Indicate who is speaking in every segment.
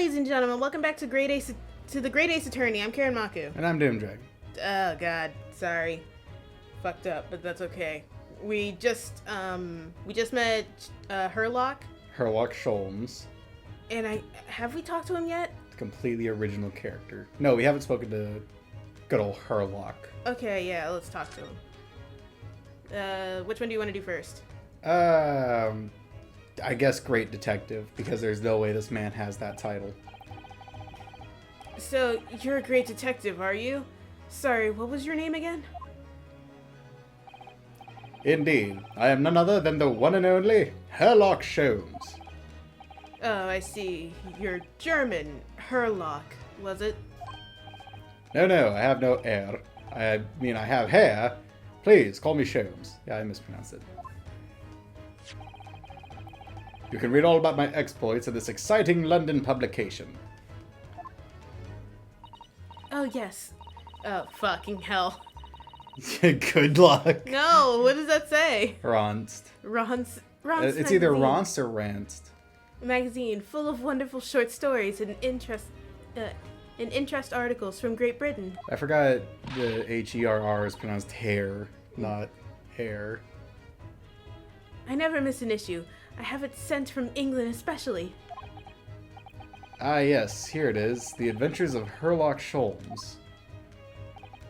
Speaker 1: ladies and gentlemen. Welcome back to the Great Ace Attorney. I'm Karen Maku.
Speaker 2: And I'm Doomdragon.
Speaker 1: Oh God, sorry, fucked up, but that's okay. We just met Herlock.
Speaker 2: Herlock Sholmes.
Speaker 1: And have we talked to him yet?
Speaker 2: Completely original character. No, we haven't spoken to good old Herlock.
Speaker 1: Okay, yeah, let's talk to him. Which one do you want to do first?
Speaker 2: I guess Great Detective, because there's no way this man has that title.
Speaker 1: So, you're a great detective, are you? Sorry, what was your name again?
Speaker 2: Indeed, I am none other than the one and only Herlock Sholmes.
Speaker 1: Oh, I see. You're German. Herlock, was it?
Speaker 2: No, I have no air. I mean, I have hair. Please, call me Sholmes. Yeah, I mispronounced it. You can read all about my exploits in this exciting London publication.
Speaker 1: Oh, yes. Oh, fucking hell.
Speaker 2: Good luck.
Speaker 1: No, what does that say?
Speaker 2: Ronst.
Speaker 1: Ronst
Speaker 2: It's either
Speaker 1: magazine.
Speaker 2: Ronst or Ranst.
Speaker 1: Magazine full of wonderful short stories and interest articles from Great Britain.
Speaker 2: I forgot the H-E-R-R is pronounced hair, not hair.
Speaker 1: I never miss an issue. I have it sent from England especially.
Speaker 2: Ah yes, here it is. The Adventures of Herlock Sholmes.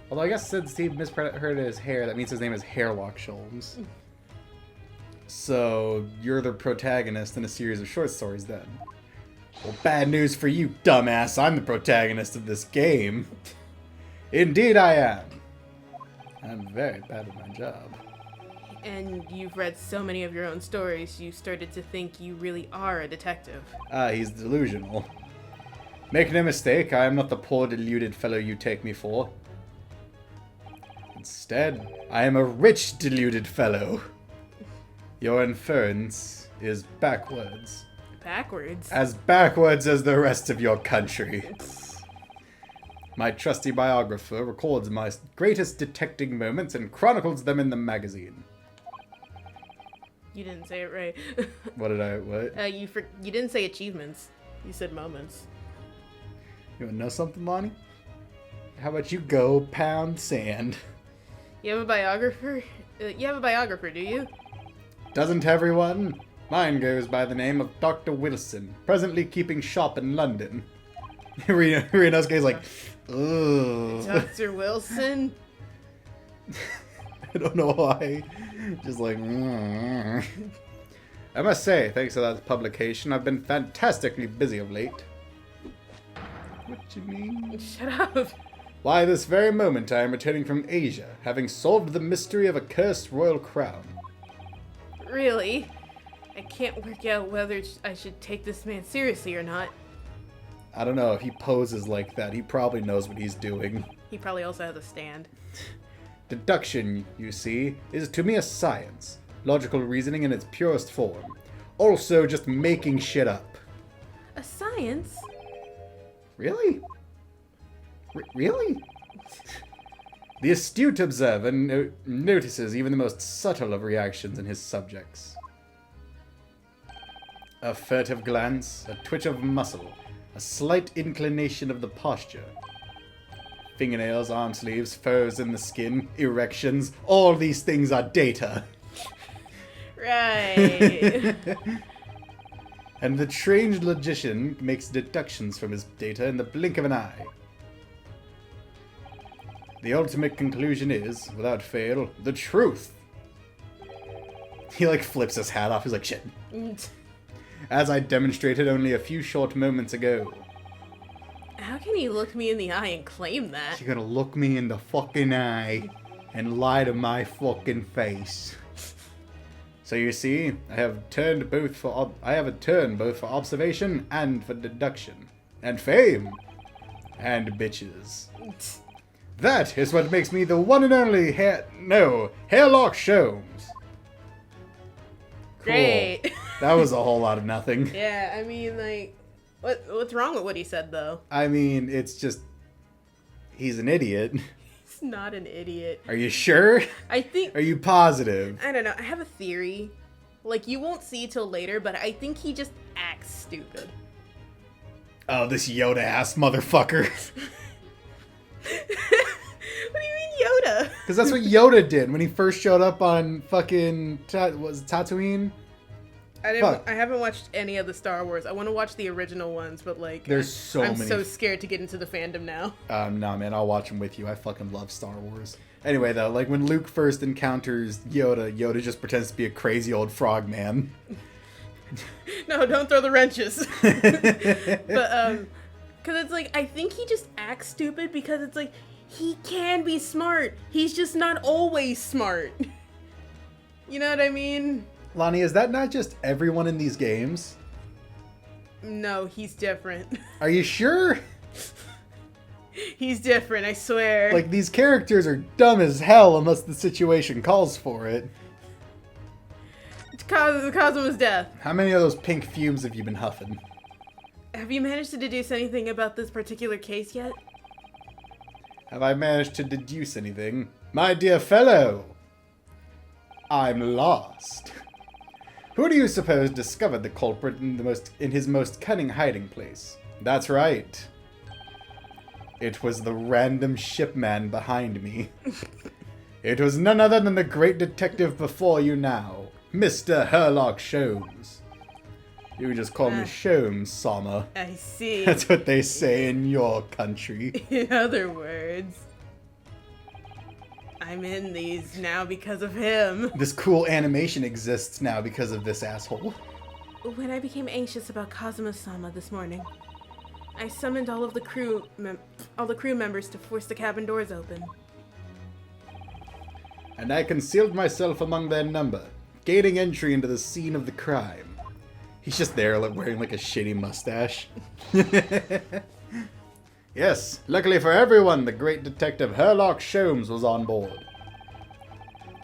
Speaker 2: Although I guess since he misheard his hair, that means his name is Hairlock Sholmes. So, you're the protagonist in a series of short stories then. Well, bad news for you, dumbass. I'm the protagonist of this game. Indeed I am. I'm very bad at my job.
Speaker 1: And you've read so many of your own stories, you started to think you really are a detective.
Speaker 2: He's delusional. Make no mistake, I am not the poor deluded fellow you take me for. Instead, I am a rich deluded fellow. Your inference is backwards.
Speaker 1: Backwards?
Speaker 2: As backwards as the rest of your country. My trusty biographer records my greatest detecting moments and chronicles them in the magazine.
Speaker 1: You didn't say it right.
Speaker 2: What?
Speaker 1: You didn't say achievements. You said moments.
Speaker 2: You wanna know something, Lonnie? How about you go pound sand?
Speaker 1: You have a biographer? You have a biographer, do you?
Speaker 2: Doesn't everyone? Mine goes by the name of Dr. Wilson, presently keeping shop in London. Renosuke's like, ugh.
Speaker 1: Dr. Wilson?
Speaker 2: I don't know why. Just like, I must say, thanks to that publication, I've been fantastically busy of late. What you mean?
Speaker 1: Shut up.
Speaker 2: Why, this very moment I am returning from Asia, having solved the mystery of a cursed royal crown.
Speaker 1: Really? I can't work out whether I should take this man seriously or not.
Speaker 2: I don't know, if he poses like that, he probably knows what he's doing.
Speaker 1: He probably also has a stand.
Speaker 2: Deduction, you see, is to me a science. Logical reasoning in its purest form. Also just making shit up.
Speaker 1: A science?
Speaker 2: Really? Really? The astute observer notices even the most subtle of reactions in his subjects. A furtive glance, a twitch of muscle, a slight inclination of the posture. Fingernails, arm sleeves, furs in the skin, erections, all these things are data.
Speaker 1: Right.
Speaker 2: And the trained logician makes deductions from his data in the blink of an eye. The ultimate conclusion is, without fail, the truth. He like flips his hat off, he's like, shit. As I demonstrated only a few short moments ago.
Speaker 1: How can he look me in the eye and claim that?
Speaker 2: You're gonna look me in the fucking eye and lie to my fucking face. So you see, I have a turn both for observation and for deduction, and fame, and bitches. That is what makes me the one and only Hairlock Sholmes. Cool.
Speaker 1: Great.
Speaker 2: That was a whole lot of nothing.
Speaker 1: Yeah, I mean, like, what's wrong with what he said, though?
Speaker 2: I mean, it's just, he's an idiot.
Speaker 1: He's not an idiot.
Speaker 2: Are you sure?
Speaker 1: I think...
Speaker 2: Are you positive?
Speaker 1: I don't know. I have a theory. Like, you won't see till later, but I think he just acts stupid.
Speaker 2: Oh, this Yoda-ass motherfucker.
Speaker 1: What do you mean Yoda?
Speaker 2: Because that's what Yoda did when he first showed up on fucking... was it Tatooine?
Speaker 1: I haven't watched any of the Star Wars. I want to watch the original ones, but like...
Speaker 2: There's so
Speaker 1: I'm
Speaker 2: many...
Speaker 1: so scared to get into the fandom now.
Speaker 2: No, man, I'll watch them with you. I fucking love Star Wars. Anyway, though, like when Luke first encounters Yoda, Yoda just pretends to be a crazy old frog man.
Speaker 1: No, don't throw the wrenches. But, because it's like, I think he just acts stupid because it's like, he can be smart. He's just not always smart. You know what I mean?
Speaker 2: Lonnie, is that not just everyone in these games?
Speaker 1: No, he's different.
Speaker 2: Are you sure?
Speaker 1: He's different, I swear.
Speaker 2: Like, these characters are dumb as hell unless the situation calls for it.
Speaker 1: Cosmo's death.
Speaker 2: How many of those pink fumes have you been huffing?
Speaker 1: Have you managed to deduce anything about this particular case yet?
Speaker 2: Have I managed to deduce anything? My dear fellow, I'm lost. Who do you suppose discovered the culprit in his most cunning hiding place? That's right. It was the random shipman behind me. It was none other than the great detective before you now, Mr. Herlock Sholmes. You can just call me Sholmes, Sama.
Speaker 1: I see.
Speaker 2: That's what they say in your country.
Speaker 1: In other words, I'm in these now because of him.
Speaker 2: This cool animation exists now because of this asshole.
Speaker 1: When I became anxious about Kazuma-sama this morning, I summoned all the crew members to force the cabin doors open.
Speaker 2: And I concealed myself among their number, gaining entry into the scene of the crime. He's just there, like, wearing like a shitty mustache. Yes, luckily for everyone, the great detective Herlock Sholmes was on board.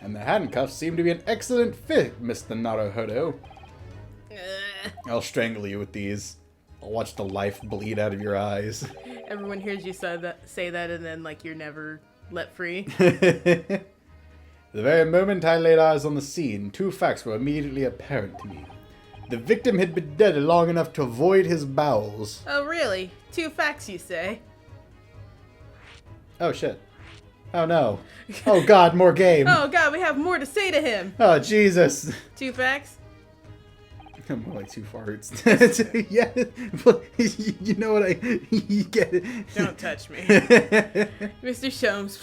Speaker 2: And the handcuffs seem to be an excellent fit, Mr. Naruhodo. I'll strangle you with these. I'll watch the life bleed out of your eyes.
Speaker 1: Everyone hears you say that and then, like, you're never let free.
Speaker 2: The very moment I laid eyes on the scene, two facts were immediately apparent to me. The victim had been dead long enough to void his bowels.
Speaker 1: Oh, really? 2 facts, you say?
Speaker 2: Oh, shit. Oh, no. Oh, God, more game.
Speaker 1: Oh, God, we have more to say to him.
Speaker 2: Oh, Jesus.
Speaker 1: 2 facts?
Speaker 2: More like 2 farts. Yeah, you know what you get it.
Speaker 1: Don't touch me. Mr. Sholmes,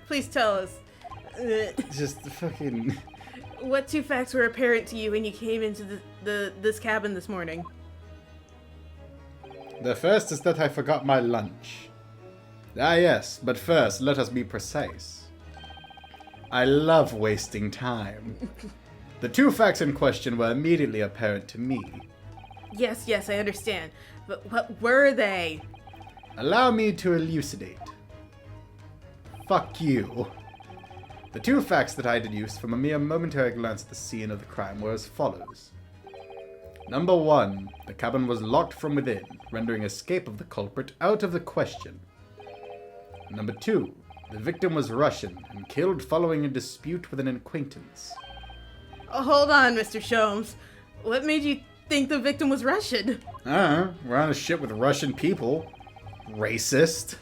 Speaker 1: please tell us.
Speaker 2: Just fucking...
Speaker 1: What 2 facts were apparent to you when you came into this cabin this morning?
Speaker 2: The first is that I forgot my lunch. Ah yes, but first let us be precise. I love wasting time. The 2 facts in question were immediately apparent to me.
Speaker 1: Yes, I understand. But what were they?
Speaker 2: Allow me to elucidate. Fuck you. The 2 facts that I deduced from a mere momentary glance at the scene of the crime were as follows. Number 1, the cabin was locked from within, rendering escape of the culprit out of the question. Number 2, the victim was Russian and killed following a dispute with an acquaintance.
Speaker 1: Oh, hold on, Mr. Sholmes. What made you think the victim was Russian?
Speaker 2: We're on a ship with Russian people. Racist.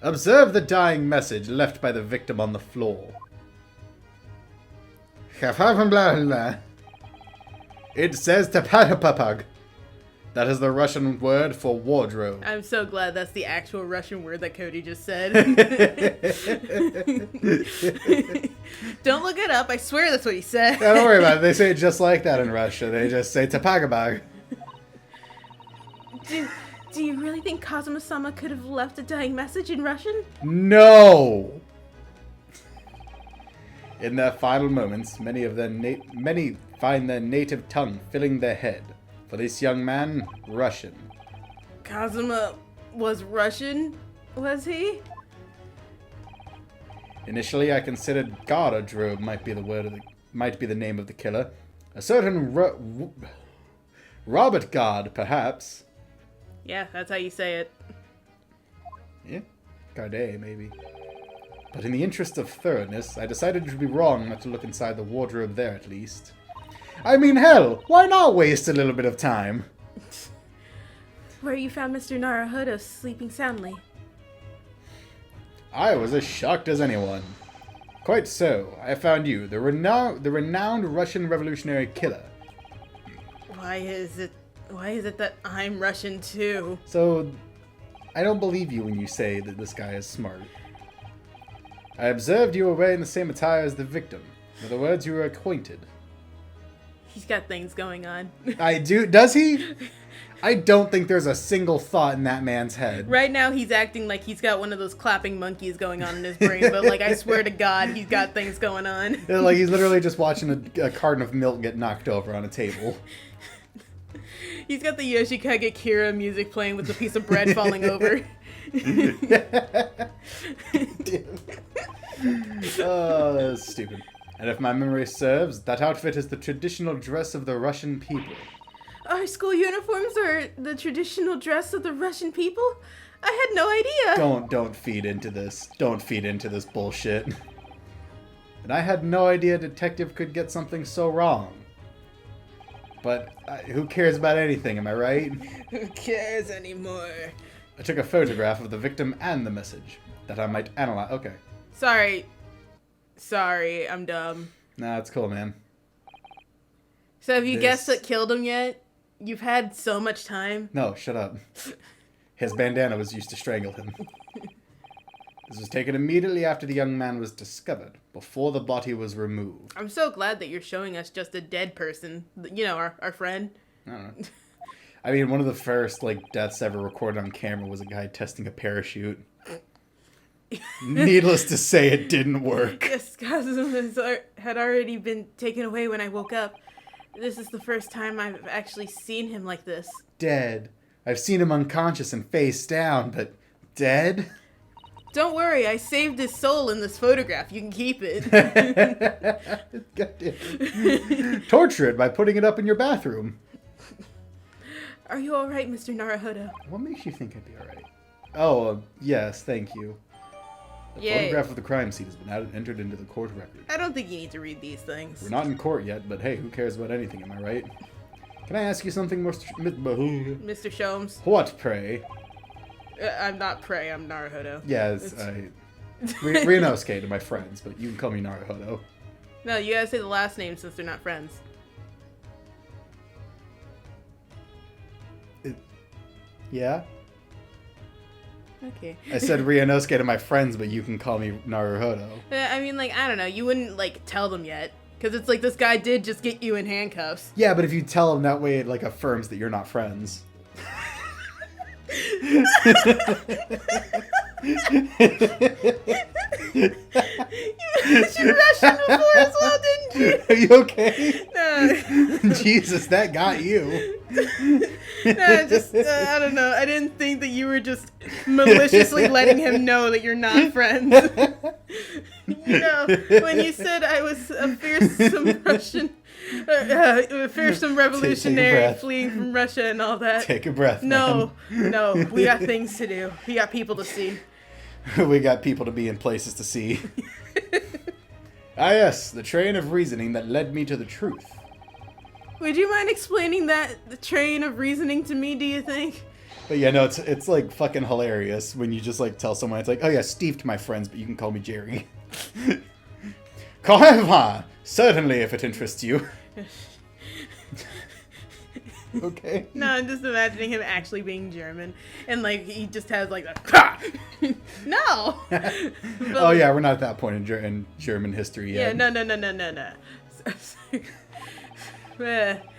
Speaker 2: Observe the dying message left by the victim on the floor. It says tapatapapag. That is the Russian word for wardrobe.
Speaker 1: I'm so glad that's the actual Russian word that Cody just said. Don't look it up. I swear that's what he said.
Speaker 2: Don't worry about it. They say it just like that in Russia. They just say tapagabag.
Speaker 1: Do you really think Kazuma-sama could have left a dying message in Russian?
Speaker 2: No! In their final moments, many find their native tongue filling their head. For this young man, Russian.
Speaker 1: Kazuma was Russian, was he?
Speaker 2: Initially, I considered Garadrobe might be the name of the killer. A certain Robert Gard, perhaps.
Speaker 1: Yeah, that's how you say it.
Speaker 2: Yeah, Gardet, maybe. But in the interest of thoroughness, I decided it would be wrong not to look inside the wardrobe there at least. I mean, hell, why not waste a little bit of time?
Speaker 1: where you found Mr. Naruhodo sleeping soundly.
Speaker 2: I was as shocked as anyone. Quite so. I found you, the renowned Russian revolutionary killer.
Speaker 1: Why is it that I'm Russian too?
Speaker 2: So, I don't believe you when you say that this guy is smart. I observed you were wearing the same attire as the victim. In other words, you were acquainted.
Speaker 1: He's got things going on.
Speaker 2: I do. Does he? I don't think there's a single thought in that man's head.
Speaker 1: Right now, he's acting like he's got one of those clapping monkeys going on in his brain, but like, I swear to God, he's got things going on.
Speaker 2: Like he's literally just watching a carton of milk get knocked over on a table.
Speaker 1: He's got the Yoshikage Kira music playing with a piece of bread falling over.
Speaker 2: Oh, that's stupid. And if my memory serves, that outfit is the traditional dress of the Russian people.
Speaker 1: Our school uniforms are the traditional dress of the Russian people? I had no idea.
Speaker 2: Don't feed into this. Don't feed into this bullshit. And I had no idea a detective could get something so wrong. But who cares about anything, am I right?
Speaker 1: Who cares anymore?
Speaker 2: I took a photograph of the victim and the message, that I might analyze. Okay.
Speaker 1: Sorry, I'm dumb.
Speaker 2: Nah, it's cool, man.
Speaker 1: So have you guessed what killed him yet? You've had so much time.
Speaker 2: No, shut up. His bandana was used to strangle him. This was taken immediately after the young man was discovered, before the body was removed.
Speaker 1: I'm so glad that you're showing us just a dead person. You know, our friend.
Speaker 2: I don't know. I mean, one of the first, deaths ever recorded on camera was a guy testing a parachute. Needless to say, it didn't work.
Speaker 1: Yes, Kazuma had already been taken away when I woke up. This is the first time I've actually seen him like this.
Speaker 2: Dead. I've seen him unconscious and face down, but dead?
Speaker 1: Don't worry, I saved his soul in this photograph. You can keep it.
Speaker 2: Goddamn. Torture it by putting it up in your bathroom.
Speaker 1: Are you alright, Mr. Naruhodo?
Speaker 2: What makes you think I'd be alright? Oh, yes, thank you. The photograph of the crime scene has been entered into the court record.
Speaker 1: I don't think you need to read these things.
Speaker 2: We're not in court yet, but hey, who cares about anything, am I right? Can I ask you something, Mr.
Speaker 1: Sholmes?
Speaker 2: What, pray?
Speaker 1: I'm not Prey, I'm Naruhodo.
Speaker 2: Yes, Ryunosuke to my friends, but you can call me Naruhodo.
Speaker 1: No, you gotta say the last name since they're not friends.
Speaker 2: Yeah?
Speaker 1: Okay.
Speaker 2: I said Ryunosuke to my friends, but you can call me Naruhodo.
Speaker 1: I mean, I don't know. You wouldn't, tell them yet. Because it's this guy did just get you in handcuffs.
Speaker 2: Yeah, but if you tell them that way, it, affirms that you're not friends.
Speaker 1: You mentioned Russian before as well, didn't you?
Speaker 2: Are you okay?
Speaker 1: No.
Speaker 2: Jesus, that got you.
Speaker 1: No, just, I don't know. I didn't think that you were just maliciously letting him know that you're not friends. You know, when you said I was a fearsome Russian, fearsome revolutionary fleeing from Russia and all that.
Speaker 2: Take a breath,
Speaker 1: No, we got things to do. We got people to see.
Speaker 2: We got people to be in places to see. Ah yes, the train of reasoning that led me to the truth.
Speaker 1: Would you mind explaining the train of reasoning to me, do you think?
Speaker 2: But yeah, no, it's fucking hilarious when you just tell someone, it's oh yeah, Steve to my friends, but you can call me Jerry. However, certainly if it interests you. Okay.
Speaker 1: No, I'm just imagining him actually being German, and he just has a no. But,
Speaker 2: oh yeah, we're not at that point in German history yet.
Speaker 1: Yeah, no.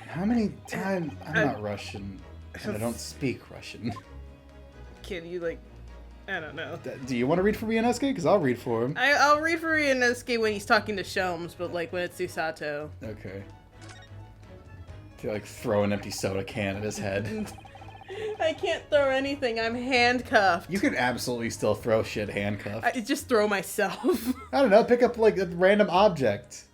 Speaker 2: How many times I'm not Russian and I don't speak Russian.
Speaker 1: Can you I don't know.
Speaker 2: Do you want to read for Ryunosuke? Because I'll read for him.
Speaker 1: I'll read for Ryunosuke when he's talking to Sholmes, but when it's Susato.
Speaker 2: Okay. To throw an empty soda can at his head.
Speaker 1: I can't throw anything. I'm handcuffed.
Speaker 2: You can absolutely still throw shit handcuffed.
Speaker 1: I just throw myself.
Speaker 2: I don't know. Pick up a random object.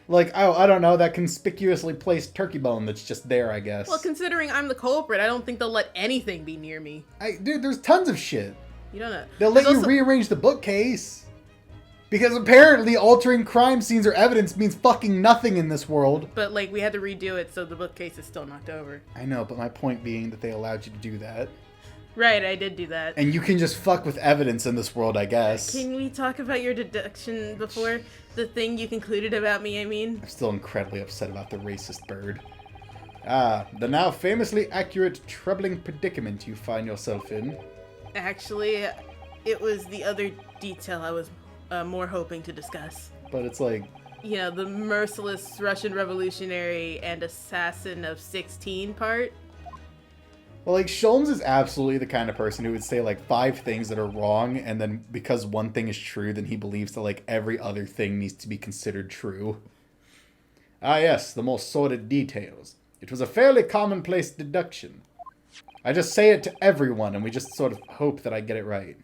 Speaker 2: I don't know, that conspicuously placed turkey bone that's just there, I guess.
Speaker 1: Well, considering I'm the culprit, I don't think they'll let anything be near me.
Speaker 2: Dude, there's tons of shit.
Speaker 1: You don't know.
Speaker 2: They'll let you rearrange the bookcase. Because apparently altering crime scenes or evidence means fucking nothing in this world.
Speaker 1: But, like, we had to redo it, so the bookcase is still knocked over.
Speaker 2: I know, but my point being that they allowed you to do that.
Speaker 1: Right, I did do that.
Speaker 2: And you can just fuck with evidence in this world, I guess.
Speaker 1: Can we talk about your deduction before? The thing you concluded about me, I mean?
Speaker 2: I'm still incredibly upset about the racist bird. Ah, the now famously accurate, troubling predicament you find yourself in.
Speaker 1: Actually, it was the other detail I was more hoping to discuss.
Speaker 2: But it's like...
Speaker 1: You know, the merciless Russian revolutionary and assassin of 16 part.
Speaker 2: Well, like, Sholmes is absolutely the kind of person who would say, like, 5 things that are wrong, and then because one thing is true, then he believes that, like, every other thing needs to be considered true. Ah, yes, the more sordid details. It was a fairly commonplace deduction. I just say it to everyone, and we just sort of hope that I get it right.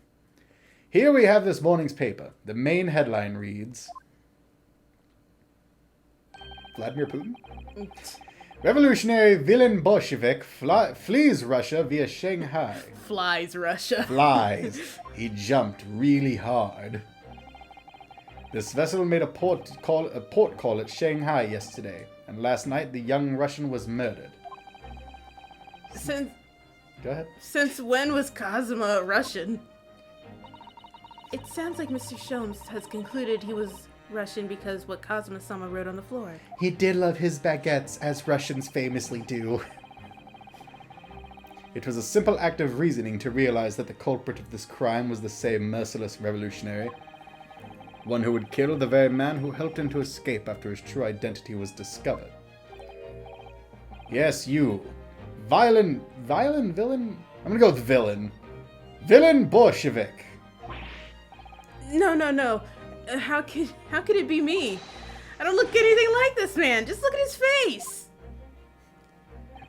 Speaker 2: Here we have this morning's paper. The main headline reads... Vladimir Putin? Revolutionary villain Bolshevik flees Russia via Shanghai.
Speaker 1: Flies Russia.
Speaker 2: Flies. He jumped really hard. This vessel made a port call at Shanghai yesterday, and last night the young Russian was murdered. Go ahead.
Speaker 1: Since when was Kazuma Russian? It sounds like Mr. Sholmes has concluded he was Russian because what Kazuma-sama wrote on the floor.
Speaker 2: He did love his baguettes, as Russians famously do. It was a simple act of reasoning to realize that the culprit of this crime was the same merciless revolutionary. One who would kill the very man who helped him to escape after his true identity was discovered. Yes, you. Villain? I'm gonna go with villain. Villain Bolshevik.
Speaker 1: No. How could it be me? I don't look anything like this man. Just look at his face.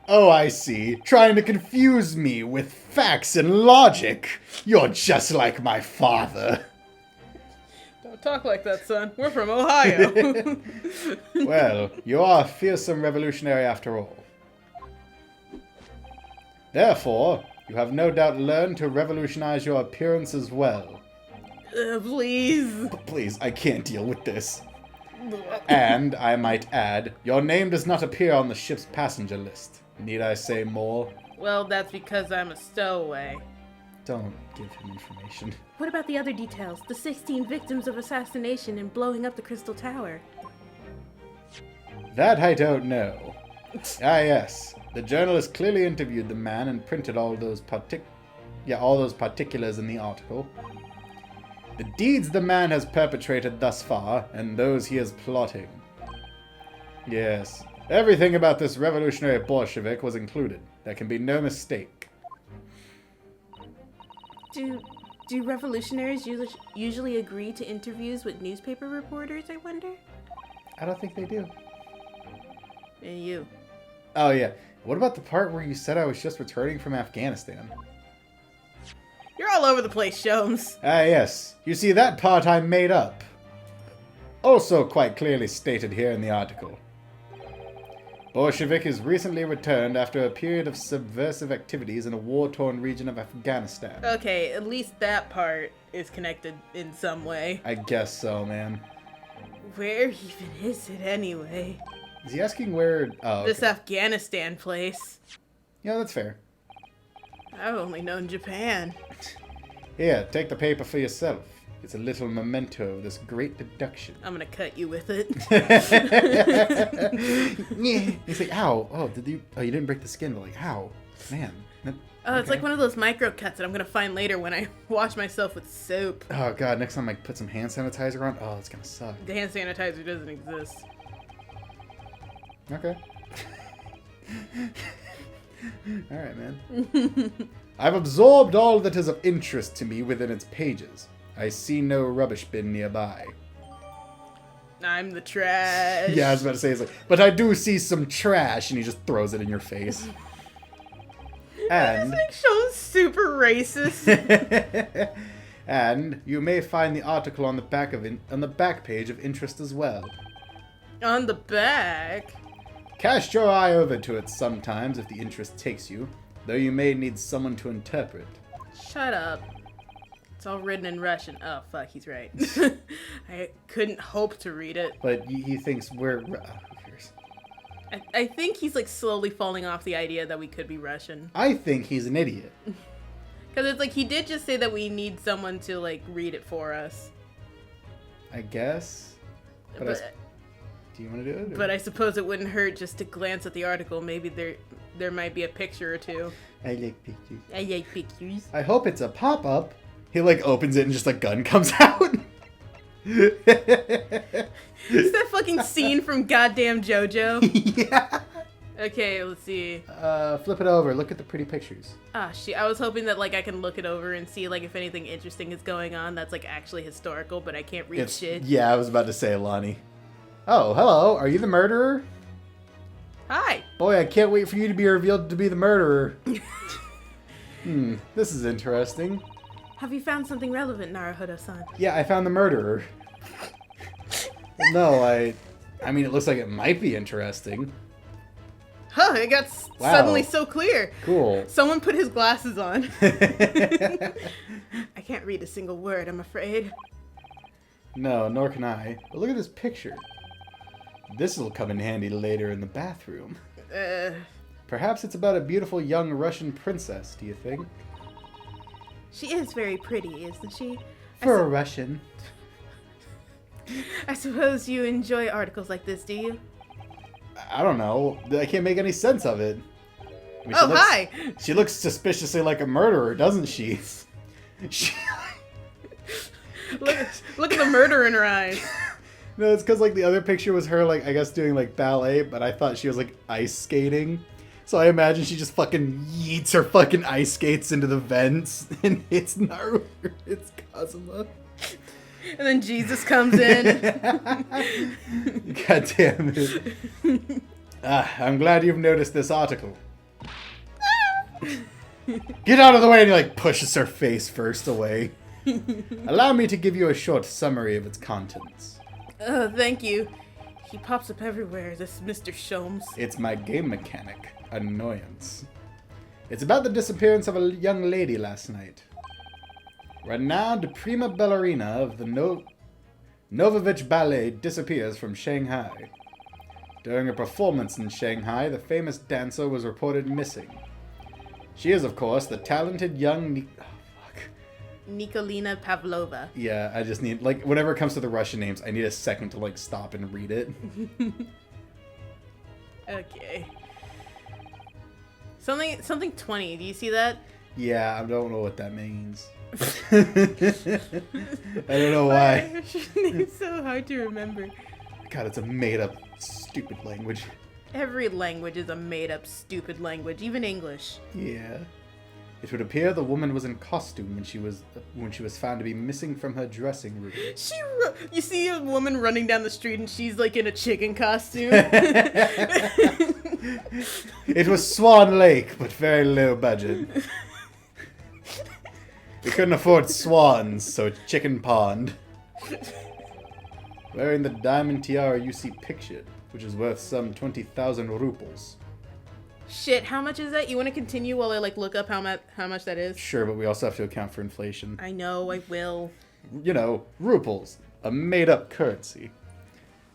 Speaker 2: Oh, I see. Trying to confuse me with facts and logic. You're just like my father.
Speaker 1: Don't talk like that, son. We're from Ohio.
Speaker 2: Well, you are a fearsome revolutionary after all. Therefore, you have no doubt learned to revolutionize your appearance as well.
Speaker 1: Please.
Speaker 2: Please, I can't deal with this. And, I might add, your name does not appear on the ship's passenger list. Need I say more?
Speaker 1: Well, that's because I'm a stowaway.
Speaker 2: Don't give him information.
Speaker 1: What about the other details? The 16 victims of assassination and blowing up the Crystal Tower.
Speaker 2: That I don't know. Ah, yes. The journalist clearly interviewed the man and printed all those particulars in the article. The deeds the man has perpetrated thus far, and those he is plotting. Yes, everything about this revolutionary Bolshevik was included. There can be no mistake.
Speaker 1: Do revolutionaries usually agree to interviews with newspaper reporters, I wonder?
Speaker 2: I don't think they do.
Speaker 1: And you?
Speaker 2: Oh, yeah. What about the part where you said I was just returning from Afghanistan?
Speaker 1: You're all over the place, Sholmes.
Speaker 2: Ah, yes. You see, that part I made up. Also quite clearly stated here in the article. Bolshevik is recently returned after a period of subversive activities in a war-torn region of Afghanistan.
Speaker 1: Okay, at least that part is connected in some way.
Speaker 2: I guess so, man.
Speaker 1: Where even is it anyway?
Speaker 2: Is he asking where... Oh, okay.
Speaker 1: This Afghanistan place.
Speaker 2: Yeah, that's fair.
Speaker 1: I've only known Japan.
Speaker 2: Here, take the paper for yourself. It's a little memento of this great deduction.
Speaker 1: I'm gonna cut you with it.
Speaker 2: He's like, ow. Oh, you didn't break the skin. But like, ow. Man.
Speaker 1: Oh, it's like one of those micro cuts that I'm gonna find later when I wash myself with soap.
Speaker 2: Oh, God. Next time I put some hand sanitizer on. Oh, it's gonna suck.
Speaker 1: The hand sanitizer doesn't exist.
Speaker 2: Okay. Alright, man. I've absorbed all that is of interest to me within its pages. I see no rubbish bin nearby.
Speaker 1: I'm the trash.
Speaker 2: Yeah, I was about to say, it's like, but I do see some trash, and he just throws it in your face. And
Speaker 1: This makes Sean super racist.
Speaker 2: and you may find the article on the back page of interest as well.
Speaker 1: On the back?
Speaker 2: Cast your eye over to it sometimes if the interest takes you, though you may need someone to interpret.
Speaker 1: Shut up. It's all written in Russian. Oh, fuck, he's right. I couldn't hope to read it.
Speaker 2: But he thinks we're... who cares?
Speaker 1: I think he's, like, slowly falling off the idea that we could be Russian.
Speaker 2: I think he's an idiot.
Speaker 1: Because it's like, he did just say that we need someone to, like, read it for us.
Speaker 2: I guess. But do you want to do it? Or?
Speaker 1: But I suppose it wouldn't hurt just to glance at the article. Maybe there might be a picture or two.
Speaker 2: I like pictures.
Speaker 1: I like pictures.
Speaker 2: I hope it's a pop-up. He, like, opens it and just a gun comes out.
Speaker 1: It's that fucking scene from goddamn JoJo.
Speaker 2: Yeah.
Speaker 1: Okay, let's see.
Speaker 2: Flip it over. Look at the pretty pictures.
Speaker 1: Ah, shit. I was hoping that, like, I can look it over and see, like, if anything interesting is going on that's, like, actually historical, but I can't read shit.
Speaker 2: Yeah, I was about to say, Lonnie. Oh, hello. Are you the murderer?
Speaker 1: Hi.
Speaker 2: Boy, I can't wait for you to be revealed to be the murderer. This is interesting.
Speaker 1: Have you found something relevant, Naruhodo-san?
Speaker 2: Yeah, I found the murderer. No, I mean, it looks like it might be interesting.
Speaker 1: Huh, it got suddenly so clear.
Speaker 2: Cool.
Speaker 1: Someone put his glasses on. I can't read a single word, I'm afraid.
Speaker 2: No, nor can I. But look at this picture. This will come in handy later in the bathroom. Perhaps it's about a beautiful young Russian princess, do you think?
Speaker 1: She is very pretty, isn't she?
Speaker 2: For a Russian.
Speaker 1: I suppose you enjoy articles like this, do you?
Speaker 2: I don't know. I can't make any sense of it. I mean,
Speaker 1: hi!
Speaker 2: She looks suspiciously like a murderer, doesn't she?
Speaker 1: Look at the murder in her eyes.
Speaker 2: No, it's because, like, the other picture was her, like, I guess doing, like, ballet, but I thought she was, like, ice skating. So I imagine she just fucking yeets her fucking ice skates into the vents and hits Naruto. It's Kazuma.
Speaker 1: And then Jesus comes in.
Speaker 2: God damn it. I'm glad you've noticed this article. Get out of the way, and he, like, pushes her face first away. Allow me to give you a short summary of its contents.
Speaker 1: Thank you. He pops up everywhere, this Mr. Sholmes.
Speaker 2: It's my game mechanic, Annoyance. It's about the disappearance of a young lady last night. Renowned prima ballerina of the Novovich Ballet disappears from Shanghai. During a performance in Shanghai, the famous dancer was reported missing. She is, of course, the talented young...
Speaker 1: Nikolina Pavlova.
Speaker 2: Yeah, I just need, like, whenever it comes to the Russian names, I need a second to, like, stop and read it.
Speaker 1: Okay. Something 20. Do you see that?
Speaker 2: Yeah, I don't know what that means. I don't know why.
Speaker 1: It's so hard to remember.
Speaker 2: God, it's a made-up, stupid language.
Speaker 1: Every language is a made-up, stupid language, even English.
Speaker 2: Yeah. It would appear the woman was in costume when she was found to be missing from her dressing room.
Speaker 1: You see a woman running down the street and she's like in a chicken costume.
Speaker 2: It was Swan Lake, but very low budget. We couldn't afford swans, so it's Chicken Pond. Wearing the diamond tiara you see pictured, which is worth some 20,000 rubles.
Speaker 1: Shit, how much is that? You want to continue while I like look up how much that is?
Speaker 2: Sure, but we also have to account for inflation.
Speaker 1: I know, I will.
Speaker 2: You know, rubles, a made-up currency.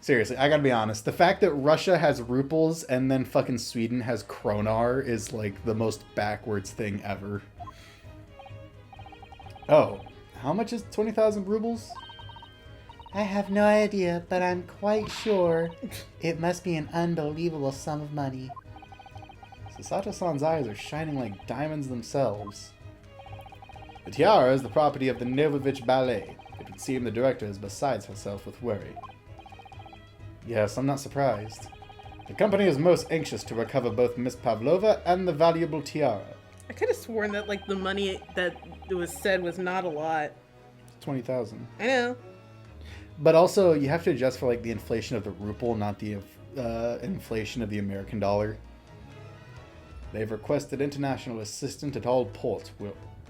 Speaker 2: Seriously, I gotta be honest. The fact that Russia has rubles and then fucking Sweden has kronar is like the most backwards thing ever. Oh, how much is 20,000 rubles? I have no idea, but I'm quite sure it must be an unbelievable sum of money. Sato-san's eyes are shining like diamonds themselves. The tiara is the property of the Novovich Ballet. It would seem the director is beside herself with worry. Yes, I'm not surprised. The company is most anxious to recover both Miss Pavlova and the valuable tiara.
Speaker 1: I could have sworn that like the money that was said was not a lot.
Speaker 2: 20,000.
Speaker 1: I know.
Speaker 2: But also, you have to adjust for like the inflation of the ruble, not the inflation of the American dollar. They've requested international assistance at all ports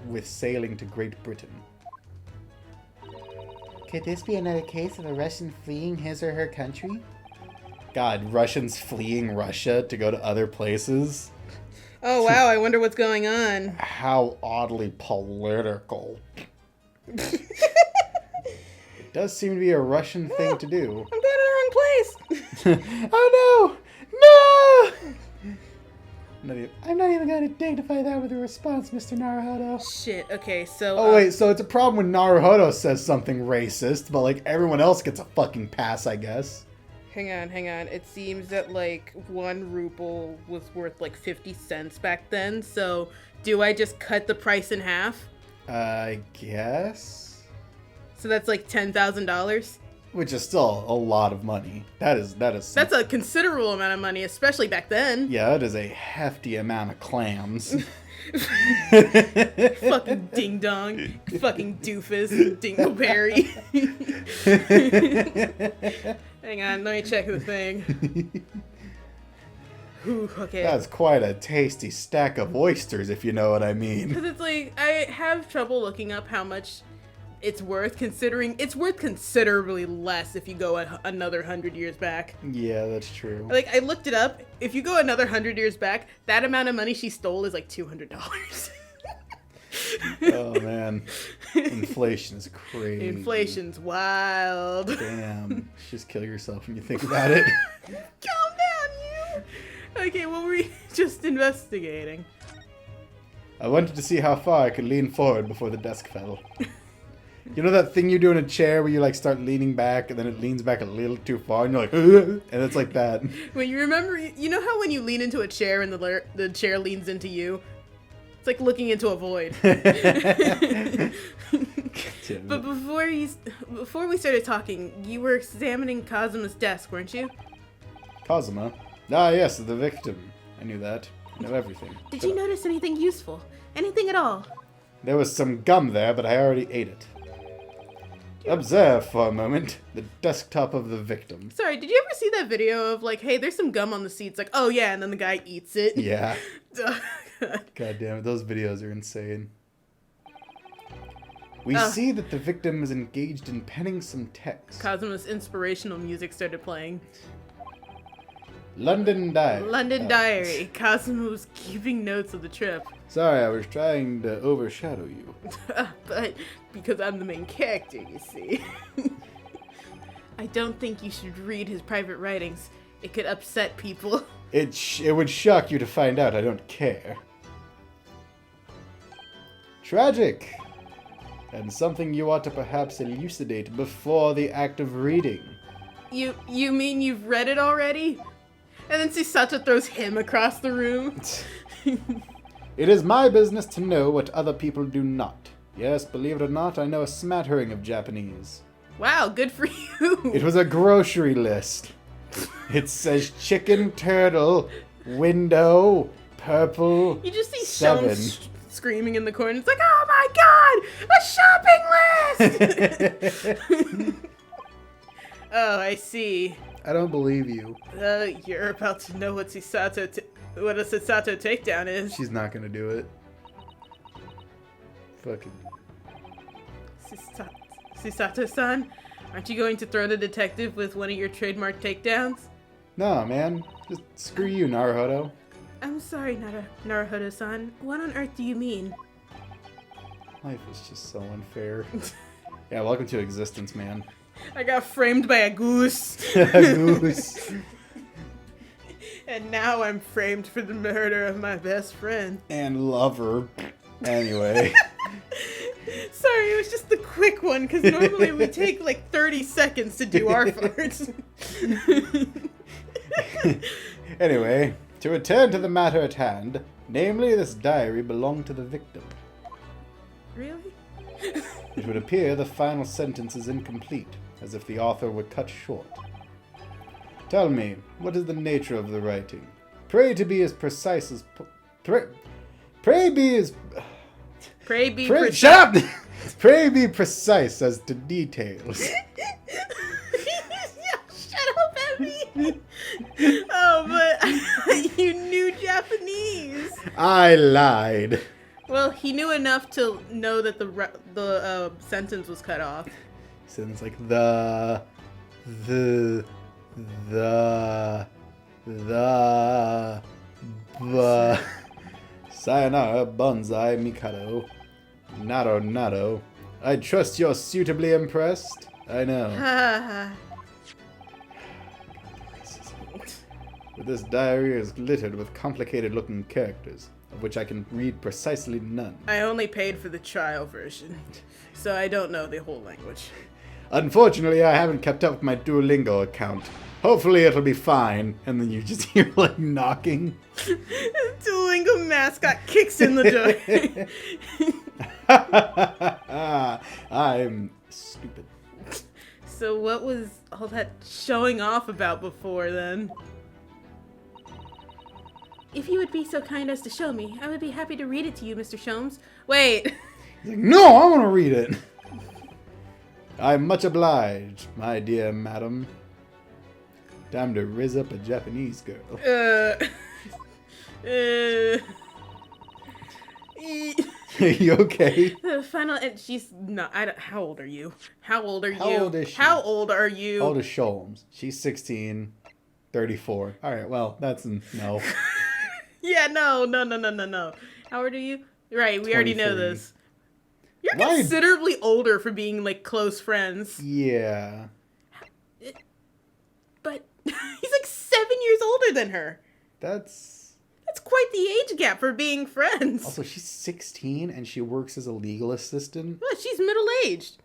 Speaker 2: with sailing to Great Britain. Could this be another case of a Russian fleeing his or her country? God, Russians fleeing Russia to go to other places?
Speaker 1: Oh wow, I wonder what's going on.
Speaker 2: How oddly political. It does seem to be a Russian thing to do.
Speaker 1: I'm going to the wrong place.
Speaker 2: Oh no! No! I'm not even going to dignify that with a response, Mr. Naruhodo.
Speaker 1: Shit, okay, so...
Speaker 2: Oh wait, so it's a problem when Naruhodo says something racist, but like everyone else gets a fucking pass, I guess.
Speaker 1: Hang on. It seems that, like, 1 ruble was worth, like, 50 cents back then, so do I just cut the price in half?
Speaker 2: I guess?
Speaker 1: So that's, like, $10,000?
Speaker 2: Which is still a lot of money. That is.
Speaker 1: That's a considerable amount of money, especially back then.
Speaker 2: Yeah, that is a hefty amount of clams.
Speaker 1: Fucking ding-dong. Fucking doofus. Dingleberry. Hang on, let me check the thing. Ooh, okay.
Speaker 2: That's quite a tasty stack of oysters, if you know what I mean.
Speaker 1: Because it's like, I have trouble looking up how much it's worth, considering it's worth considerably less if you go another 100 years back.
Speaker 2: Yeah, that's true.
Speaker 1: Like, I looked it up. If you go another 100 years back, that amount of money she stole is like $200.
Speaker 2: Oh, man. Inflation is crazy.
Speaker 1: Inflation's wild.
Speaker 2: Damn. Just kill yourself when you think about it.
Speaker 1: Calm down, you! Okay, what were we just investigating?
Speaker 2: I wanted to see how far I could lean forward before the desk fell. You know that thing you do in a chair where you like start leaning back and then it leans back a little too far and you're like, and it's like that.
Speaker 1: When you remember, you know how when you lean into a chair and the chair leans into you? It's like looking into a void. But before we started talking, you were examining Kazuma's desk, weren't you?
Speaker 2: Kazuma? Ah, yes, the victim. I knew that. I know everything.
Speaker 1: Did you notice anything useful? Anything at all?
Speaker 2: There was some gum there, but I already ate it. Observe for a moment the desktop of the victim.
Speaker 1: Sorry, did you ever see that video of like, hey, there's some gum on the seat? It's like, oh yeah, and then the guy eats it.
Speaker 2: Yeah. God damn it, those videos are insane. We see that the victim is engaged in penning some text.
Speaker 1: Kazuma's inspirational music started playing.
Speaker 2: London Diary.
Speaker 1: London Diary. Kazuma was keeping notes of the trip.
Speaker 2: Sorry, I was trying to overshadow you.
Speaker 1: But because I'm the main character, you see. I don't think you should read his private writings. It could upset people.
Speaker 2: It would shock you to find out I don't care. Tragic. And something you ought to perhaps elucidate before the act of reading.
Speaker 1: You mean you've read it already? And then Chisato throws him across the room.
Speaker 2: It is my business to know what other people do not. Yes, believe it or not, I know a smattering of Japanese.
Speaker 1: Wow, good for you.
Speaker 2: It was a grocery list. It says chicken, turtle, window, purple,
Speaker 1: You just see
Speaker 2: 7.
Speaker 1: Shone screaming in the corner. It's like, oh my god, a shopping list! Oh, I see.
Speaker 2: I don't believe you.
Speaker 1: You're about to know what a Chisato takedown is.
Speaker 2: She's not gonna do it. Fucking.
Speaker 1: Chisato-san, aren't you going to throw the detective with one of your trademark takedowns?
Speaker 2: No, man. Just screw you, Naruhodo.
Speaker 1: I'm sorry, Naruhodo-san. What on earth do you mean?
Speaker 2: Life is just so unfair. Yeah, welcome to existence, man.
Speaker 1: I got framed by a goose.
Speaker 2: Goose.
Speaker 1: And now I'm framed for the murder of my best friend.
Speaker 2: And lover. Anyway.
Speaker 1: Sorry, it was just the quick one, because normally we take like 30 seconds to do our farts.
Speaker 2: Anyway, to return to the matter at hand, namely this diary belonged to the victim.
Speaker 1: Really?
Speaker 2: It would appear the final sentence is incomplete, as if the author were cut short. Tell me, what is the nature of the writing? Pray to be as precise as... Pray be as... Shut up! Pray be precise as to details.
Speaker 1: Shut up at me! Oh, but you knew Japanese.
Speaker 2: I lied.
Speaker 1: Well, he knew enough to know that the sentence was cut off.
Speaker 2: Sounds like the sayonara, bonsai, mikado, nado, I trust you're suitably impressed. I know.
Speaker 1: Ha
Speaker 2: But this diary is littered with complicated-looking characters, of which I can read precisely none.
Speaker 1: I only paid for the trial version, so I don't know the whole language.
Speaker 2: Unfortunately, I haven't kept up with my Duolingo account. Hopefully it'll be fine. And then you just hear, like, knocking.
Speaker 1: Duolingo mascot kicks in the door.
Speaker 2: I'm stupid.
Speaker 1: So what was all that showing off about before, then? If you would be so kind as to show me, I would be happy to read it to you, Mr. Sholmes. Wait.
Speaker 2: He's like, no, I want to read it. I'm much obliged, my dear madam. Time to riz up a Japanese girl. You okay?
Speaker 1: The final, and she's not. I don't. How old are you? How old are you?
Speaker 2: How old is she?
Speaker 1: How old are you?
Speaker 2: How old is Sholmes? She's 16, 34. All right, well, that's no.
Speaker 1: Yeah, no. How old are you? Right, we already know
Speaker 2: 23.
Speaker 1: this. You're
Speaker 2: Why?
Speaker 1: considerably older for being like close friends.
Speaker 2: Yeah.
Speaker 1: But he's like 7 years older than her.
Speaker 2: That's
Speaker 1: quite the age gap for being friends.
Speaker 2: also, she's 16 and she works as a legal assistant.
Speaker 1: Well, she's middle-aged.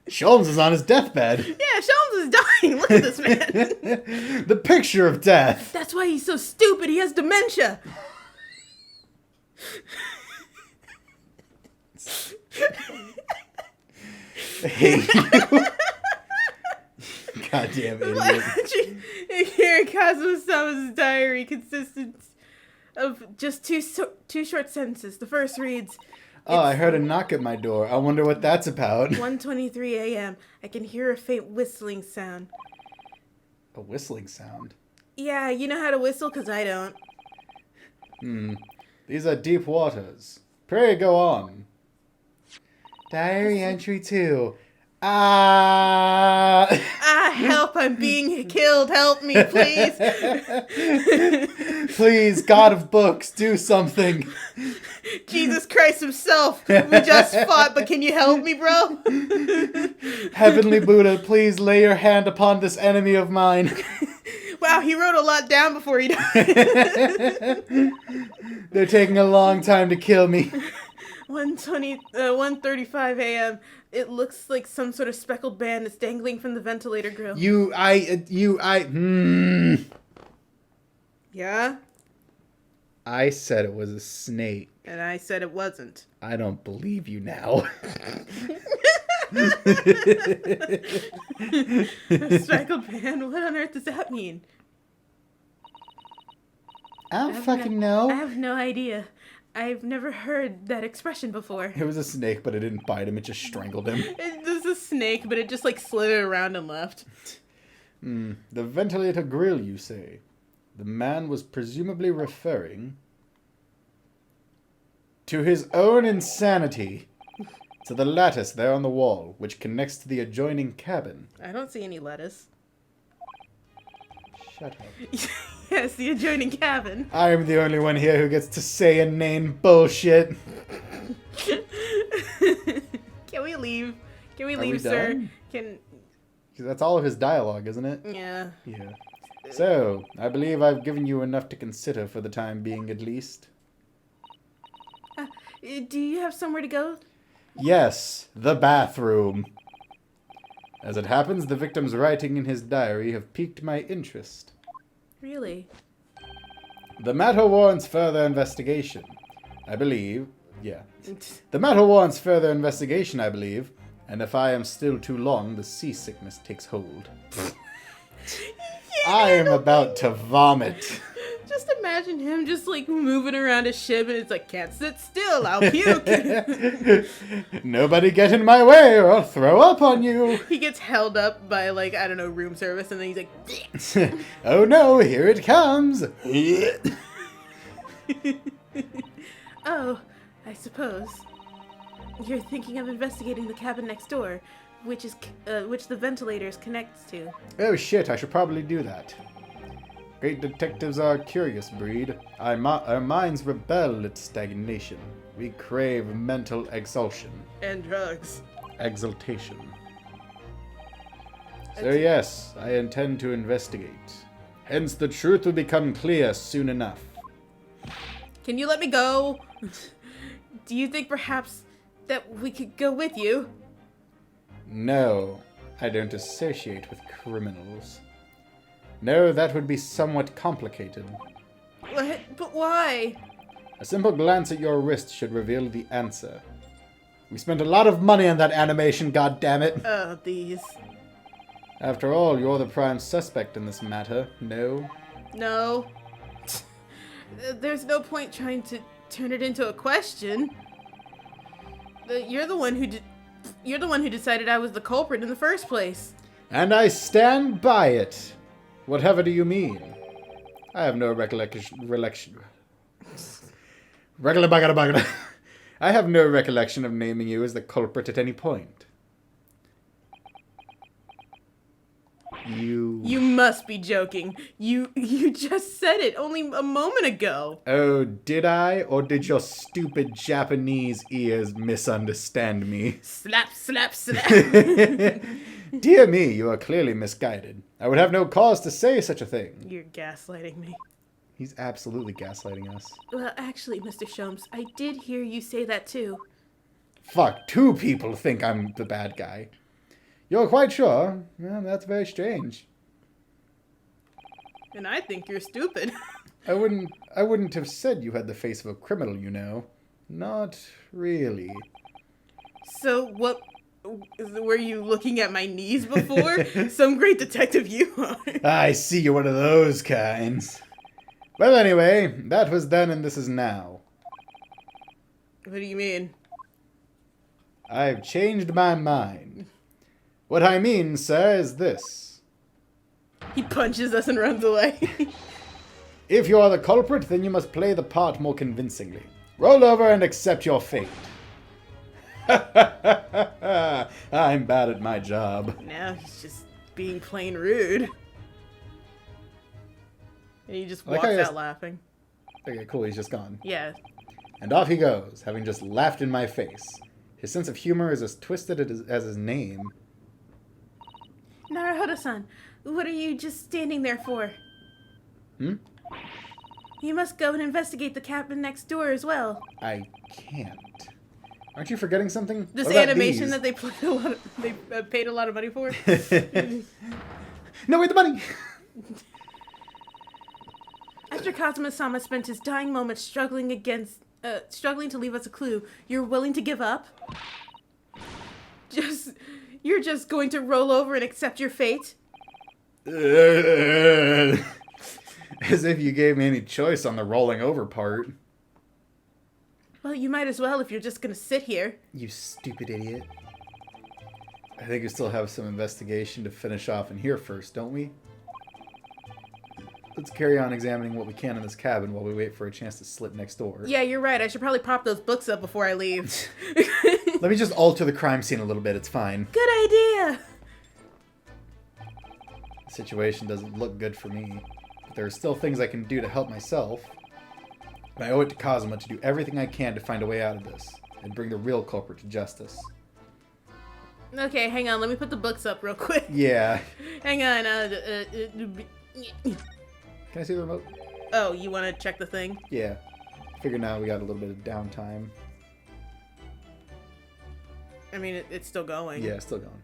Speaker 2: Sholmes is on his deathbed.
Speaker 1: Yeah, Sholmes is dying. Look at this man.
Speaker 2: The picture of death.
Speaker 1: That's why he's so stupid. He has dementia.
Speaker 2: I hate you. Goddamn idiot.
Speaker 1: Here, Kazuma-sama's diary consists of just two short sentences. The first reads,
Speaker 2: Oh, I heard a knock at my door. I wonder what that's about.
Speaker 1: 1:23 a.m. I can hear a faint whistling sound.
Speaker 2: A whistling sound?
Speaker 1: Yeah, you know how to whistle? Because I don't.
Speaker 2: These are deep waters. Pray go on. Diary entry 2.
Speaker 1: Help, I'm being killed. Help me, please.
Speaker 2: Please, God of books, do something.
Speaker 1: Jesus Christ himself. We just fought, but can you help me, bro?
Speaker 2: Heavenly Buddha, please lay your hand upon this enemy of mine.
Speaker 1: Wow, he wrote a lot down before he died.
Speaker 2: They're taking a long time to kill me.
Speaker 1: 1:35 a.m. It looks like some sort of speckled band is dangling from the ventilator grill. Yeah?
Speaker 2: I said it was a snake.
Speaker 1: And I said it wasn't.
Speaker 2: I don't believe you now.
Speaker 1: A speckled band? What on earth does that mean?
Speaker 2: I don't fucking know.
Speaker 1: I have no idea. I've never heard that expression before.
Speaker 2: It was a snake, but it didn't bite him. It just strangled him.
Speaker 1: It was a snake, but it just like slithered around and left.
Speaker 2: The ventilator grill, you say? The man was presumably referring to his own insanity. To the lattice there on the wall, which connects to the adjoining cabin.
Speaker 1: I don't see any lettuce.
Speaker 2: Shut up.
Speaker 1: Yes, the adjoining cabin.
Speaker 2: I am the only one here who gets to say inane bullshit.
Speaker 1: Can we leave? Can we
Speaker 2: Are
Speaker 1: leave,
Speaker 2: we
Speaker 1: sir?
Speaker 2: done?
Speaker 1: Can...
Speaker 2: 'Cause that's all of his dialogue, isn't it?
Speaker 1: Yeah.
Speaker 2: Yeah. So, I believe I've given you enough to consider for the time being, at least.
Speaker 1: Do you have somewhere to go?
Speaker 2: Yes, the bathroom. As it happens, the victim's writing in his diary have piqued my interest.
Speaker 1: Really?
Speaker 2: The matter warrants further investigation, I believe. Yeah. The matter warrants further investigation, I believe. And if I am still too long, the seasickness takes hold. I am about to vomit.
Speaker 1: Just imagine him just like moving around his ship and it's like, can't sit still, I'll puke.
Speaker 2: Nobody get in my way or I'll throw up on you.
Speaker 1: He gets held up by like, I don't know, room service and then he's like,
Speaker 2: Oh no, here it comes.
Speaker 1: oh, I suppose. You're thinking of investigating the cabin next door, which the ventilators connects to.
Speaker 2: Oh shit, I should probably do that. Great detectives are a curious breed. Our minds rebel at stagnation. We crave mental exaltation.
Speaker 1: And drugs.
Speaker 2: Exaltation. So yes, I intend to investigate. Hence, the truth will become clear soon enough.
Speaker 1: Can you let me go? Do you think perhaps that we could go with you?
Speaker 2: No, I don't associate with criminals. No, that would be somewhat complicated.
Speaker 1: What? But why?
Speaker 2: A simple glance at your wrist should reveal the answer. We spent a lot of money on that animation, goddammit!
Speaker 1: Oh, these.
Speaker 2: After all, you're the prime suspect in this matter, no?
Speaker 1: No. There's no point trying to turn it into a question. You're the one who decided I was the culprit in the first place.
Speaker 2: And I stand by it! Whatever do you mean? I have no recollection. I have no recollection of naming you as the culprit at any point.
Speaker 1: You must be joking. You just said it only a moment ago.
Speaker 2: Oh, did I? Or did your stupid Japanese ears misunderstand me?
Speaker 1: Slap, slap, slap.
Speaker 2: Dear me, you are clearly misguided. I would have no cause to say such a thing.
Speaker 1: You're gaslighting me.
Speaker 2: He's absolutely gaslighting us.
Speaker 1: Well, actually, Mr. Sholmes, I did hear you say that too.
Speaker 2: Fuck, 2 people think I'm the bad guy. You're quite sure? Well, that's very strange.
Speaker 1: And I think you're stupid.
Speaker 2: I wouldn't have said you had the face of a criminal, you know. Not really.
Speaker 1: So what? Were you looking at my knees before? Some great detective you are.
Speaker 2: I see you're one of those kinds. Well, anyway, that was then and this is now.
Speaker 1: What do you mean?
Speaker 2: I've changed my mind. What I mean, sir, is this.
Speaker 1: He punches us and runs away.
Speaker 2: If you are the culprit, then you must play the part more convincingly. Roll over and accept your fate. I'm bad at my job.
Speaker 1: Now he's just being plain rude. And he just walks out laughing.
Speaker 2: Okay, cool, he's just gone.
Speaker 1: Yeah.
Speaker 2: And off he goes, having just laughed in my face. His sense of humor is as twisted as his name.
Speaker 1: Naruhodo-san, what are you just standing there for?
Speaker 2: Hmm?
Speaker 1: You must go and investigate the cabin next door as well.
Speaker 2: I can't. Aren't you forgetting something?
Speaker 1: This animation that they paid a lot of money for?
Speaker 2: No, wait, the money!
Speaker 1: After Kazuma-sama spent his dying moments struggling to leave us a clue, you're willing to give up? You're just going to roll over and accept your fate?
Speaker 2: As if you gave me any choice on the rolling over part.
Speaker 1: Well, you might as well if you're just gonna sit here.
Speaker 2: You stupid idiot. I think we still have some investigation to finish off in here first, don't we? Let's carry on examining what we can in this cabin while we wait for a chance to slip next door.
Speaker 1: Yeah, you're right. I should probably prop those books up before I leave.
Speaker 2: Let me just alter the crime scene a little bit. It's fine.
Speaker 1: Good idea.
Speaker 2: The situation doesn't look good for me, but there are still things I can do to help myself. And I owe it to Kazuma to do everything I can to find a way out of this and bring the real culprit to justice.
Speaker 1: Okay, hang on. Let me put the books up real quick.
Speaker 2: Yeah.
Speaker 1: Hang on.
Speaker 2: Can I see the remote?
Speaker 1: Oh, you want to check the thing?
Speaker 2: Yeah. Figure now we got a little bit of downtime.
Speaker 1: I mean, it's still going.
Speaker 2: Yeah, it's still going.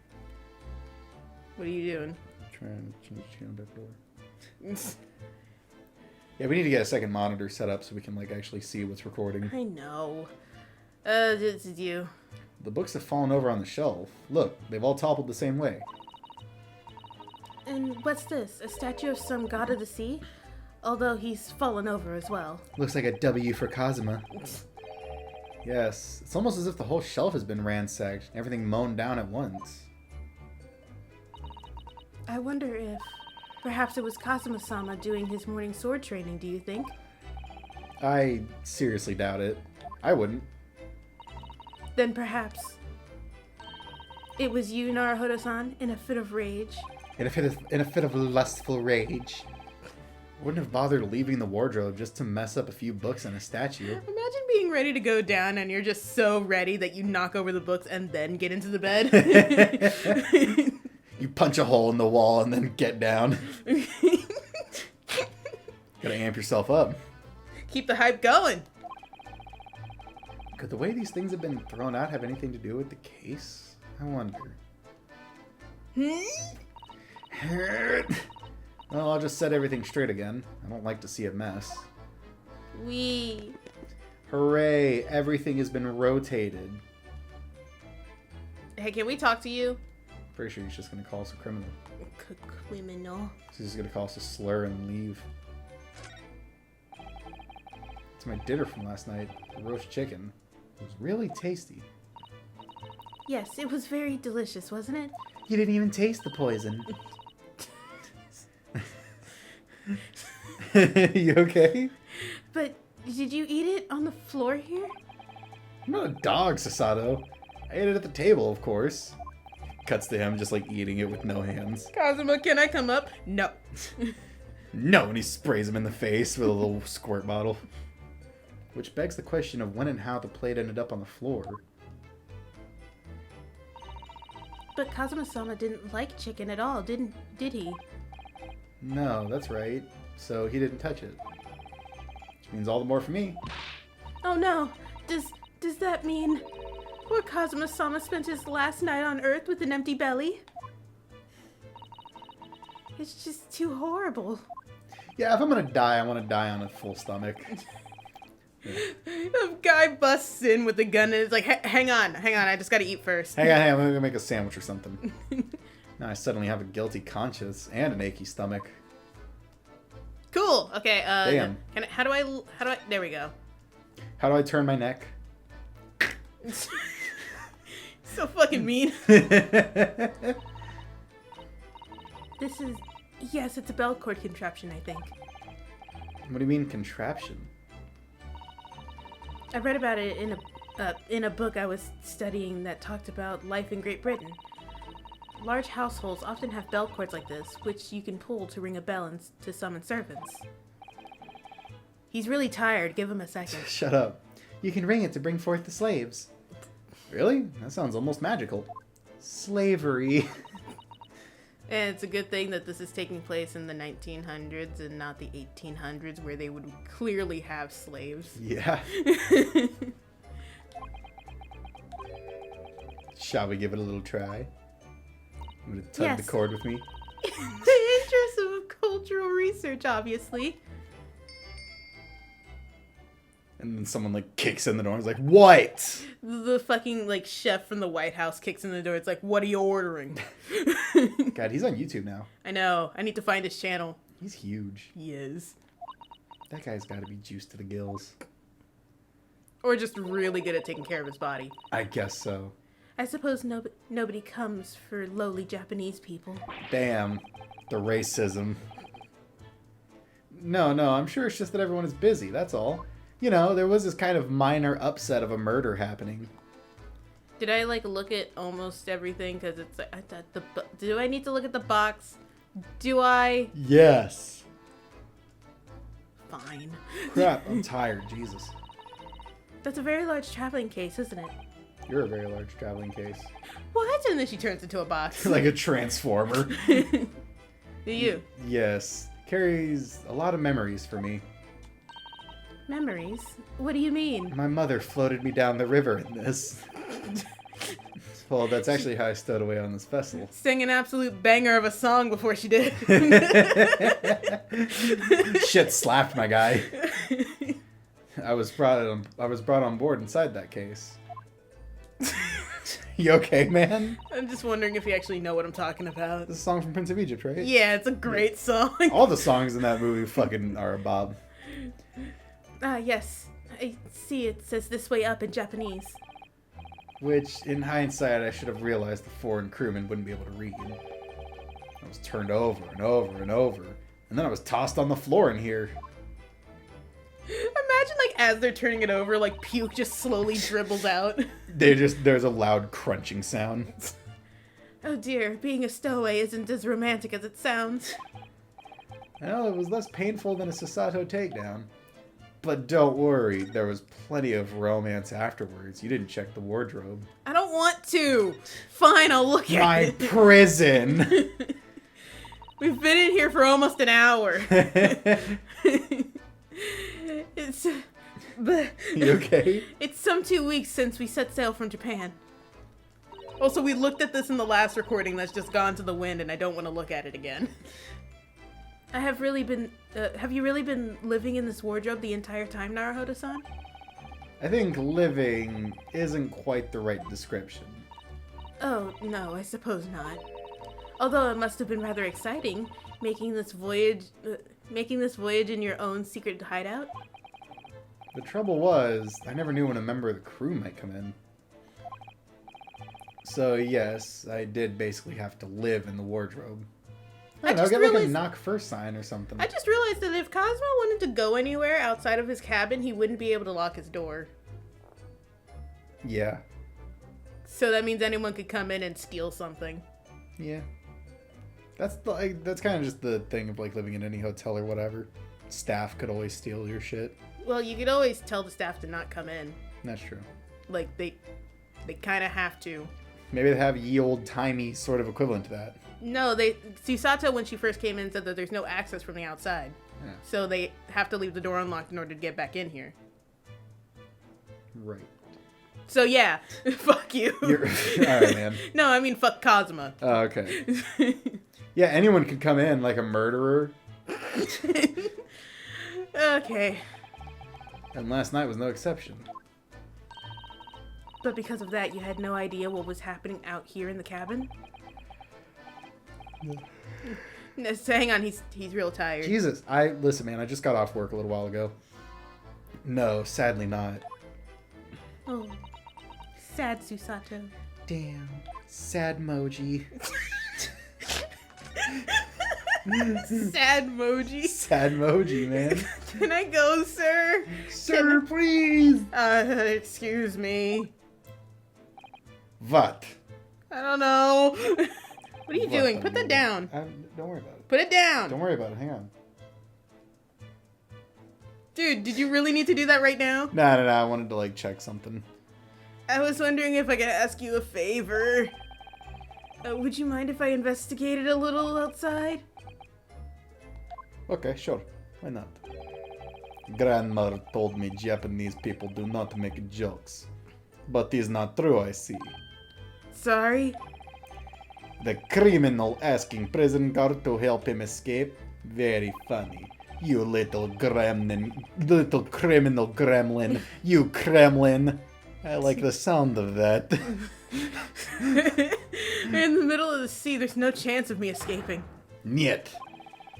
Speaker 1: What are you doing?
Speaker 2: Trying to change the channel back door. Yeah, we need to get a second monitor set up so we can, like, actually see what's recording.
Speaker 1: I know. This is you.
Speaker 2: The books have fallen over on the shelf. Look, they've all toppled the same way.
Speaker 1: And what's this? A statue of some god of the sea? Although he's fallen over as well.
Speaker 2: Looks like a W for Kazuma. Yes, it's almost as if the whole shelf has been ransacked, everything mown down at once.
Speaker 1: I wonder if perhaps it was Kazuma-sama doing his morning sword training, do you think?
Speaker 2: I seriously doubt it. I wouldn't.
Speaker 1: Then perhaps it was you, Naruhodo-san, in a fit of rage.
Speaker 2: In a fit of lustful rage. Wouldn't have bothered leaving the wardrobe just to mess up a few books and a statue.
Speaker 1: Imagine being ready to go down and you're just so ready that you knock over the books and then get into the bed.
Speaker 2: You punch a hole in the wall and then get down. Gotta amp yourself up.
Speaker 1: Keep the hype going.
Speaker 2: Could the way these things have been thrown out have anything to do with the case? I wonder. Well, I'll just set everything straight again. I don't like to see a mess.
Speaker 1: Wee.
Speaker 2: Hooray! Everything has been rotated.
Speaker 1: Hey, can we talk to you?
Speaker 2: Pretty sure he's just gonna call us a criminal.
Speaker 1: Criminal.
Speaker 2: He's just gonna call us a slur and leave. It's my dinner from last night. The roast chicken. It was really tasty.
Speaker 1: Yes, it was very delicious, wasn't it?
Speaker 2: You didn't even taste the poison. You okay?
Speaker 1: But did you eat it on the floor here?
Speaker 2: I'm not a dog, Sasato. I ate it at the table, of course. Cuts to him just like eating it with no hands.
Speaker 1: Kazuma, can I come up? No.
Speaker 2: No, and he sprays him in the face with a little squirt bottle. Which begs the question of when and how the plate ended up on the floor.
Speaker 1: But Kazuma-sama didn't like chicken at all, did he?
Speaker 2: No, that's right. So he didn't touch it. Which means all the more for me.
Speaker 1: Oh no. Does that mean poor Kazuma-sama spent his last night on Earth with an empty belly? It's just too horrible.
Speaker 2: Yeah, if I'm gonna die, I want to die on a full stomach.
Speaker 1: A guy busts in with a gun and is like, hang on, I just gotta eat first.
Speaker 2: Hang on, I'm gonna make a sandwich or something. Now I suddenly have a guilty conscience and an achy stomach.
Speaker 1: Cool. Okay.
Speaker 2: Damn.
Speaker 1: How do I? There we go.
Speaker 2: How do I turn my neck?
Speaker 1: So fucking mean. This is, yes, it's a bell cord contraption, I think.
Speaker 2: What do you mean contraption?
Speaker 1: I read about it in a book I was studying that talked about life in Great Britain. Large households often have bell cords like this, which you can pull to ring a bell and to summon servants. He's really tired. Give him a second.
Speaker 2: Shut up. You can ring it to bring forth the slaves. Really? That sounds almost magical. Slavery.
Speaker 1: And it's a good thing that this is taking place in the 1900s and not the 1800s, where they would clearly have slaves.
Speaker 2: Yeah. Shall we give it a little try? I'm gonna tug the cord with me.
Speaker 1: In the interest of cultural research, obviously.
Speaker 2: And then someone like kicks in the door and is like, "What?"
Speaker 1: The fucking like chef from the White House kicks in the door. It's like, what are you ordering?
Speaker 2: God, he's on YouTube now.
Speaker 1: I know. I need to find his channel.
Speaker 2: He's huge.
Speaker 1: He is.
Speaker 2: That guy's got to be juiced to the gills.
Speaker 1: Or just really good at taking care of his body.
Speaker 2: I guess so.
Speaker 1: I suppose nobody comes for lowly Japanese people.
Speaker 2: Damn. The racism. No, I'm sure it's just that everyone is busy, that's all. You know, there was this kind of minor upset of a murder happening.
Speaker 1: Did I like look at almost everything? Because it's like, do I need to look at the box? Do I?
Speaker 2: Yes.
Speaker 1: Fine.
Speaker 2: Crap, I'm tired, Jesus.
Speaker 1: That's a very large traveling case, isn't it?
Speaker 2: You're a very large traveling case.
Speaker 1: What? And then she turns into a box.
Speaker 2: Like a transformer.
Speaker 1: Do you?
Speaker 2: Yes. Carries a lot of memories for me.
Speaker 1: Memories? What do you mean?
Speaker 2: My mother floated me down the river in this. Well, that's actually how I stowed away on this vessel.
Speaker 1: Sang an absolute banger of a song before she did.
Speaker 2: Shit slapped my guy. I was brought on board inside that case. You okay, man?
Speaker 1: I'm just wondering if you actually know what I'm talking about.
Speaker 2: This is a song from Prince of Egypt, right?
Speaker 1: Yeah, it's a great song.
Speaker 2: All the songs in that movie fucking are a bob.
Speaker 1: Yes. I see it says this way up in Japanese.
Speaker 2: Which, in hindsight, I should have realized the foreign crewman wouldn't be able to read. I was turned over and over and over. And then I was tossed on the floor in here.
Speaker 1: Imagine, like, as they're turning it over, like, puke just slowly dribbles out.
Speaker 2: There's a loud crunching sound.
Speaker 1: Oh dear, being a stowaway isn't as romantic as it sounds.
Speaker 2: Well, it was less painful than a Susato takedown. But don't worry, there was plenty of romance afterwards. You didn't check the wardrobe.
Speaker 1: I don't want to. Fine, I'll look at
Speaker 2: My
Speaker 1: it.
Speaker 2: prison!
Speaker 1: We've been in here for almost an hour. It's...
Speaker 2: You okay?
Speaker 1: It's some 2 weeks since we set sail from Japan. Also, we looked at this in the last recording that's just gone to the wind, and I don't want to look at it again. I have really been... have you really been living in this wardrobe the entire time, Naruhodo-san?
Speaker 2: I think living isn't quite the right description.
Speaker 1: Oh, no, I suppose not. Although it must have been rather exciting, making this voyage in your own secret hideout.
Speaker 2: The trouble was, I never knew when a member of the crew might come in. So yes, I did basically have to live in the wardrobe. I don't know, get like a knock first sign or something.
Speaker 1: I just realized that if Cosmo wanted to go anywhere outside of his cabin, he wouldn't be able to lock his door.
Speaker 2: Yeah.
Speaker 1: So that means anyone could come in and steal something.
Speaker 2: Yeah. That's kind of just the thing of like living in any hotel or whatever. Staff could always steal your shit.
Speaker 1: Well, you could always tell the staff to not come in.
Speaker 2: That's true.
Speaker 1: Like, they kind of have to.
Speaker 2: Maybe they have ye old timey sort of equivalent to that.
Speaker 1: No, Susato, when she first came in, said that there's no access from the outside. Yeah. So they have to leave the door unlocked in order to get back in here.
Speaker 2: Right.
Speaker 1: So yeah, fuck you.
Speaker 2: Alright, man.
Speaker 1: No, I mean fuck Cosmo.
Speaker 2: Oh, okay. Yeah, anyone could come in, like a murderer.
Speaker 1: Okay.
Speaker 2: And last night was no exception.
Speaker 1: But because of that, you had no idea what was happening out here in the cabin? No, so hang on, he's real tired.
Speaker 2: Jesus, listen, man, I just got off work a little while ago. No, sadly not.
Speaker 1: Oh, sad Susato.
Speaker 2: Damn, sad Moji.
Speaker 1: Sad Moji.
Speaker 2: Sad Moji, man.
Speaker 1: Can I go, sir?
Speaker 2: Sir, please.
Speaker 1: Excuse me.
Speaker 2: What?
Speaker 1: I don't know. What are you doing? Put that down.
Speaker 2: Don't worry about it.
Speaker 1: Put it down.
Speaker 2: Don't worry about it. Hang on.
Speaker 1: Dude, did you really need to do that right now?
Speaker 2: No. I wanted to, like, check something.
Speaker 1: I was wondering if I could ask you a favor. Would you mind if I investigated a little outside?
Speaker 2: Okay, sure. Why not? Grandmother told me Japanese people do not make jokes. But is not true, I see.
Speaker 1: Sorry?
Speaker 2: The criminal asking prison guard to help him escape? Very funny. You little criminal gremlin. You Kremlin. I like the sound of that.
Speaker 1: We're in the middle of the sea. There's no chance of me escaping.
Speaker 2: Niet.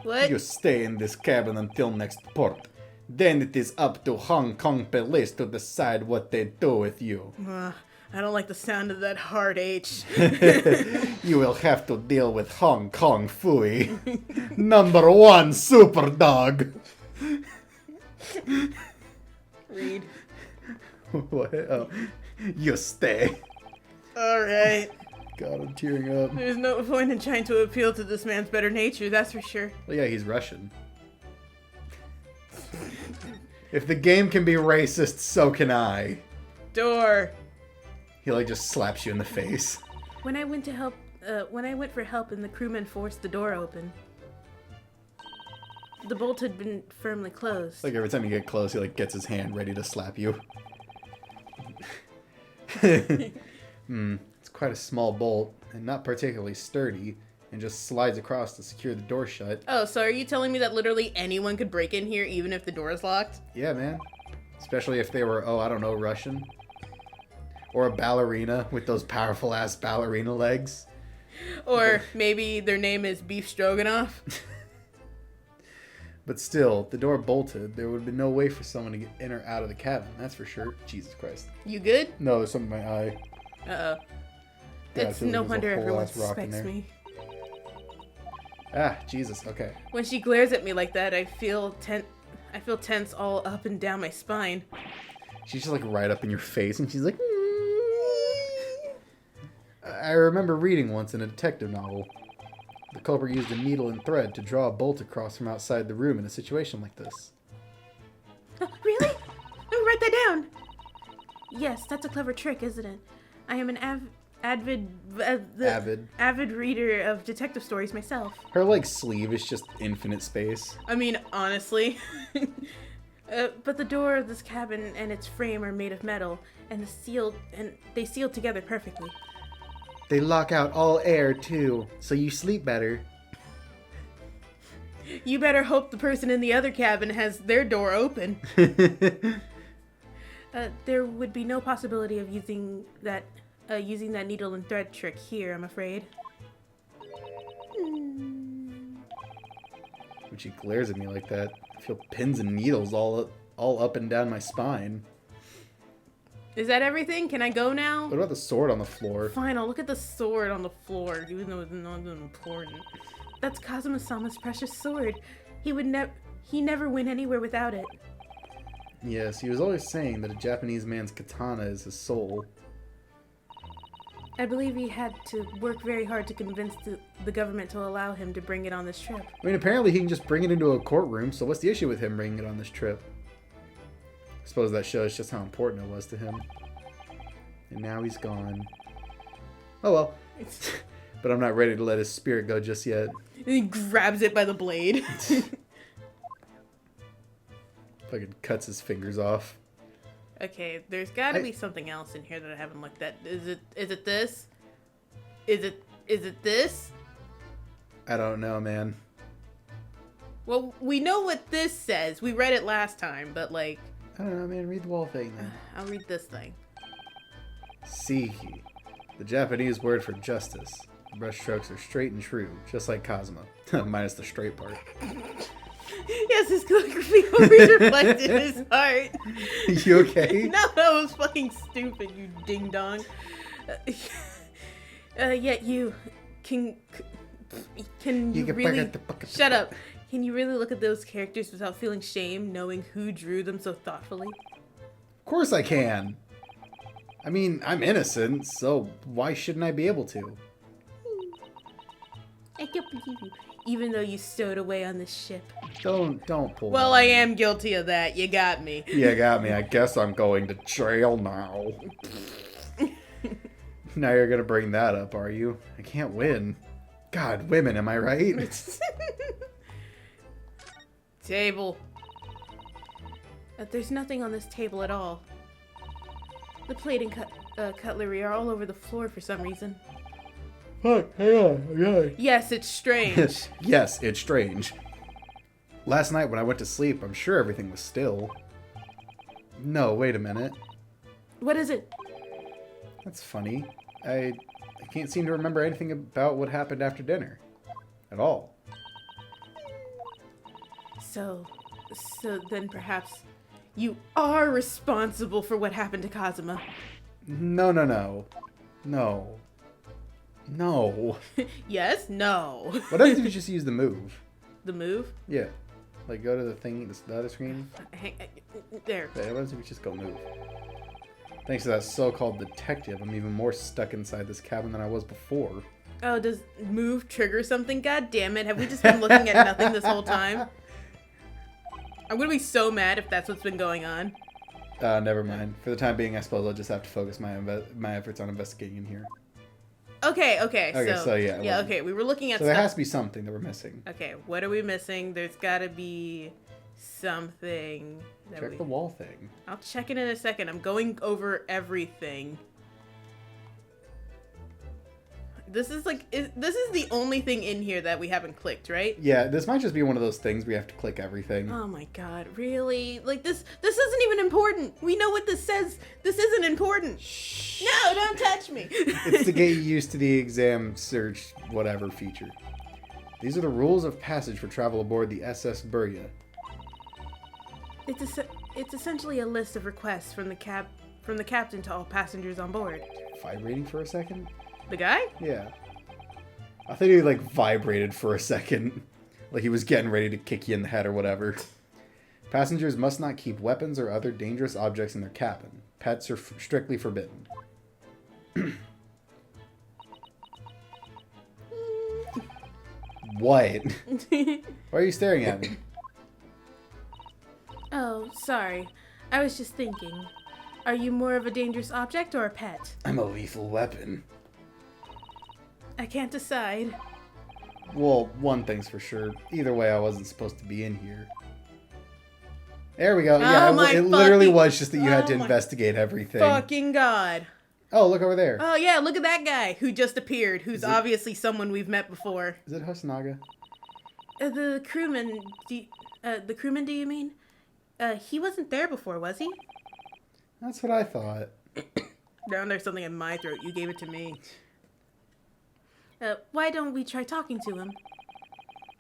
Speaker 1: What?
Speaker 2: You stay in this cabin until next port. Then it is up to Hong Kong police to decide what they do with you.
Speaker 1: I don't like the sound of that hard H.
Speaker 2: You will have to deal with Hong Kong Fooey. #1 super dog.
Speaker 1: Read.
Speaker 2: What? Oh, you stay.
Speaker 1: Alright.
Speaker 2: God, I'm tearing up.
Speaker 1: There's no point in trying to appeal to this man's better nature, that's for sure.
Speaker 2: Well, yeah, he's Russian. If the game can be racist, so can I.
Speaker 1: Door.
Speaker 2: He like just slaps you in the face.
Speaker 1: When I went for help and the crewmen forced the door open, the bolt had been firmly closed.
Speaker 2: Like every time you get close, he like gets his hand ready to slap you. It's quite a small bolt and not particularly sturdy, and just slides across to secure the door shut.
Speaker 1: Oh, so are you telling me that literally anyone could break in here even if the door is locked?
Speaker 2: Yeah, man. Especially if they were, I don't know, Russian. Or a ballerina with those powerful ass ballerina legs.
Speaker 1: Or maybe their name is Beef Stroganoff.
Speaker 2: But still, the door bolted. There would be no way for someone to get in or out of the cabin, that's for sure. Jesus Christ.
Speaker 1: You good?
Speaker 2: No, there's something in my eye.
Speaker 1: Uh-oh.
Speaker 2: Yeah,
Speaker 1: It's no wonder everyone suspects me.
Speaker 2: Ah, Jesus, okay.
Speaker 1: When she glares at me like that, I feel tense all up and down my spine.
Speaker 2: She's just like right up in your face, and she's like... I remember reading once in a detective novel The culprit used a needle and thread to draw a bolt across from outside the room in a situation like this.
Speaker 1: Really? Let me write that down. Yes, that's a clever trick, isn't it? I am an avid reader of detective stories myself.
Speaker 2: Her, like, sleeve is just infinite space.
Speaker 1: I mean, honestly. But the door of this cabin and its frame are made of metal, and they seal together perfectly.
Speaker 2: They lock out all air, too, so you sleep better.
Speaker 1: You better hope the person in the other cabin has their door open. There would be no possibility of using that needle and thread trick here, I'm afraid.
Speaker 2: When she glares at me like that, I feel pins and needles all up and down my spine.
Speaker 1: Is that everything? Can I go now?
Speaker 2: What about the sword on the floor?
Speaker 1: Fine, I'll look at the sword on the floor, even though it's not important. That's Kazuma-sama's precious sword. He never went anywhere without it.
Speaker 2: Yes, he was always saying that a Japanese man's katana is his soul.
Speaker 1: I believe he had to work very hard to convince the government to allow him to bring it on this trip.
Speaker 2: I mean, apparently he can just bring it into a courtroom, so what's the issue with him bringing it on this trip? I suppose that shows just how important it was to him. And now he's gone. Oh well. But I'm not ready to let his spirit go just yet.
Speaker 1: And he grabs it by the blade.
Speaker 2: Fucking cuts his fingers off.
Speaker 1: Okay, there's gotta be something else in here that I haven't looked at. Is it this? Is it this?
Speaker 2: I don't know, man.
Speaker 1: Well, we know what this says. We read it last time, but like...
Speaker 2: I don't know, man. Read the wall thing, then.
Speaker 1: I'll read this thing.
Speaker 2: Siki. The Japanese word for justice. The brushstrokes are straight and true, just like Kazuma. Minus the straight part.
Speaker 1: Yes, his calligraphy always reflected his heart.
Speaker 2: You okay?
Speaker 1: No, that was fucking stupid, you ding dong. Yet you can you really shut up? Can you really look at those characters without feeling shame, knowing who drew them so thoughtfully?
Speaker 2: Of course I can. I mean, I'm innocent, so why shouldn't I be able to?
Speaker 1: I can't believe you. Even though you stowed away on this ship.
Speaker 2: Don't pull.
Speaker 1: Well, I am guilty of that. You got me.
Speaker 2: You got me. I guess I'm going to jail now. Now you're gonna bring that up, are you? I can't win. God, women, am I right?
Speaker 1: Table. There's nothing on this table at all. The plate and cutlery are all over the floor for some reason.
Speaker 2: Fuck, hang on, okay.
Speaker 1: Yes, it's strange.
Speaker 2: Yes, it's strange. Last night when I went to sleep, I'm sure everything was still. No, wait a minute.
Speaker 1: What is it?
Speaker 2: That's funny. I can't seem to remember anything about what happened after dinner. At all.
Speaker 1: So then perhaps you are responsible for what happened to Kazuma.
Speaker 2: No. No.
Speaker 1: Yes? No.
Speaker 2: What if you just use the move?
Speaker 1: The move?
Speaker 2: Yeah. Like go to the thing, the other screen.
Speaker 1: There.
Speaker 2: Yeah, what if we just go move? Thanks to that so-called detective, I'm even more stuck inside this cabin than I was before.
Speaker 1: Oh, does move trigger something? God damn it. Have we just been looking at nothing this whole time? I'm gonna be so mad if that's what's been going on.
Speaker 2: Never mind. For the time being, I suppose I'll just have to focus my efforts on investigating in here.
Speaker 1: Okay,
Speaker 2: so yeah.
Speaker 1: Yeah, okay, we were looking at
Speaker 2: so
Speaker 1: stuff.
Speaker 2: there has to be something that we're missing.
Speaker 1: Okay, what are we missing? There's gotta be something that
Speaker 2: Check the wall thing.
Speaker 1: I'll check it in a second. I'm going over everything. This is the only thing in here that we haven't clicked, right?
Speaker 2: Yeah, this might just be one of those things where you have to click everything.
Speaker 1: Oh my god, really? Like this isn't even important. We know what this says. This isn't important. Shh. No, don't touch me.
Speaker 2: It's to get you used to the exam search whatever feature. These are the rules of passage for travel aboard the SS Burya.
Speaker 1: It's essentially a list of requests from the captain to all passengers on board.
Speaker 2: Vibrating for a second?
Speaker 1: The guy?
Speaker 2: Yeah. I thought he like vibrated for a second. Like he was getting ready to kick you in the head or whatever. Passengers must not keep weapons or other dangerous objects in their cabin. Pets are strictly forbidden. What? Why are you staring at me?
Speaker 1: Oh, sorry. I was just thinking. Are you more of a dangerous object or a pet?
Speaker 2: I'm a lethal weapon.
Speaker 1: I can't decide.
Speaker 2: Well, one thing's for sure. Either way, I wasn't supposed to be in here. There we go. Yeah, it literally was just that you had to investigate everything.
Speaker 1: Fucking God.
Speaker 2: Oh, look over there.
Speaker 1: Oh, yeah, look at that guy who just appeared, who's obviously someone we've met before.
Speaker 2: Is it Hosonaga?
Speaker 1: The crewman, do you mean? He wasn't there before, was he?
Speaker 2: That's what I thought.
Speaker 1: Now there's something in my throat. You gave it to me. Why don't we try talking to him?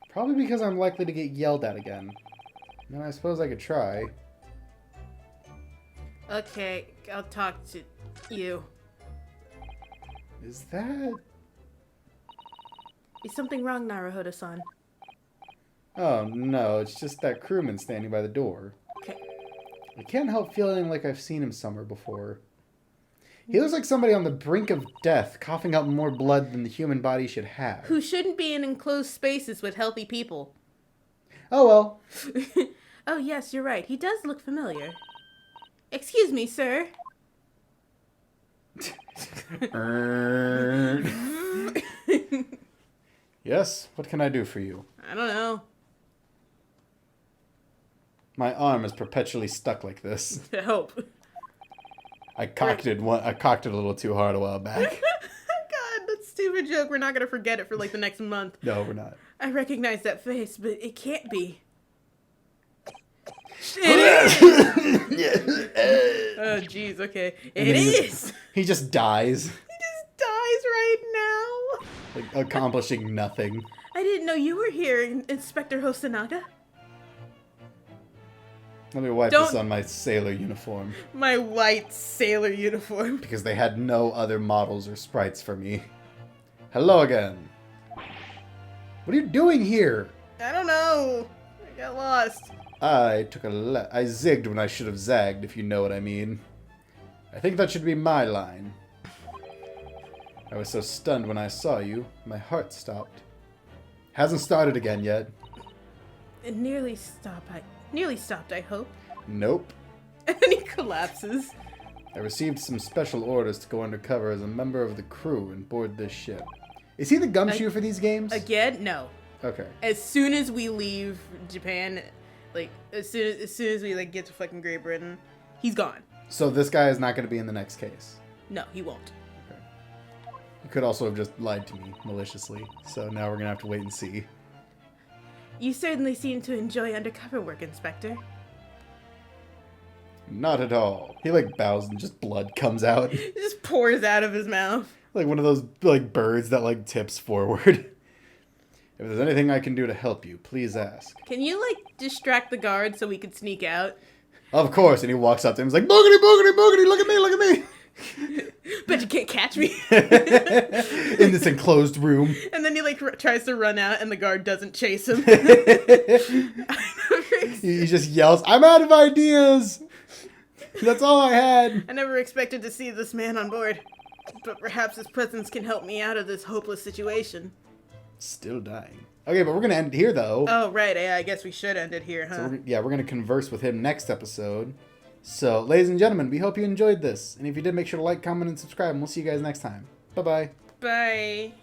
Speaker 2: Probably because I'm likely to get yelled at again. And I suppose I could try.
Speaker 1: Okay, I'll talk to you.
Speaker 2: Is that...
Speaker 1: Is something wrong, Naruhodo-san?
Speaker 2: Oh, no, it's just that crewman standing by the door.
Speaker 1: Okay.
Speaker 2: I can't help feeling like I've seen him somewhere before. He looks like somebody on the brink of death, coughing up more blood than the human body should have.
Speaker 1: Who shouldn't be in enclosed spaces with healthy people.
Speaker 2: Oh, well.
Speaker 1: Oh, yes, you're right. He does look familiar. Excuse me, sir.
Speaker 2: Yes, what can I do for you?
Speaker 1: I don't know.
Speaker 2: My arm is perpetually stuck like this.
Speaker 1: Help.
Speaker 2: I cocked it a little too hard a while back.
Speaker 1: God, that stupid joke. We're not going to forget it for like the next month.
Speaker 2: No, we're not.
Speaker 1: I recognize that face, but it can't be. It is! Oh, jeez, okay. It is!
Speaker 2: He just dies.
Speaker 1: He just dies right now.
Speaker 2: Like, accomplishing nothing.
Speaker 1: I didn't know you were here, Inspector Hosonaga.
Speaker 2: Let me wipe this on my sailor uniform.
Speaker 1: My white sailor uniform.
Speaker 2: Because they had no other models or sprites for me. Hello again. What are you doing here?
Speaker 1: I don't know. I got lost.
Speaker 2: I zigged when I should have zagged, if you know what I mean. I think that should be my line. I was so stunned when I saw you, my heart stopped. Hasn't started again yet.
Speaker 1: It nearly stopped, I hope.
Speaker 2: Nope.
Speaker 1: And then he collapses.
Speaker 2: I received some special orders to go undercover as a member of the crew and board this ship. Is he the gumshoe for these games?
Speaker 1: Again? No.
Speaker 2: Okay.
Speaker 1: As soon as we leave Japan, like, as soon as we, like, get to fucking Great Britain, he's gone.
Speaker 2: So this guy is not going to be in the next case?
Speaker 1: No, he won't.
Speaker 2: Okay. He could also have just lied to me maliciously, so now we're going to have to wait and see.
Speaker 1: You certainly seem to enjoy undercover work, Inspector.
Speaker 2: Not at all. He, like, bows and just blood comes out.
Speaker 1: It just pours out of his mouth.
Speaker 2: Like one of those, like, birds that, like, tips forward. If there's anything I can do to help you, please ask.
Speaker 1: Can you, like, distract the guard so we could sneak out?
Speaker 2: Of course. And he walks up to him. He's like, boogity, boogity, boogity, look at me, look at me.
Speaker 1: Bet you can't catch me.
Speaker 2: In this enclosed room.
Speaker 1: And then he, like, tries to run out and the guard doesn't chase him.
Speaker 2: He just yells, I'm out of ideas. That's all I had.
Speaker 1: I never expected to see this man on board. But perhaps his presence can help me out of this hopeless situation.
Speaker 2: Still dying. Okay, but we're going to end here, though.
Speaker 1: Oh, right. Yeah, I guess we should end it here, huh?
Speaker 2: So we're going to converse with him next episode. So, ladies and gentlemen, we hope you enjoyed this. And if you did, make sure to like, comment, and subscribe. And we'll see you guys next time. Bye-bye.
Speaker 1: Bye.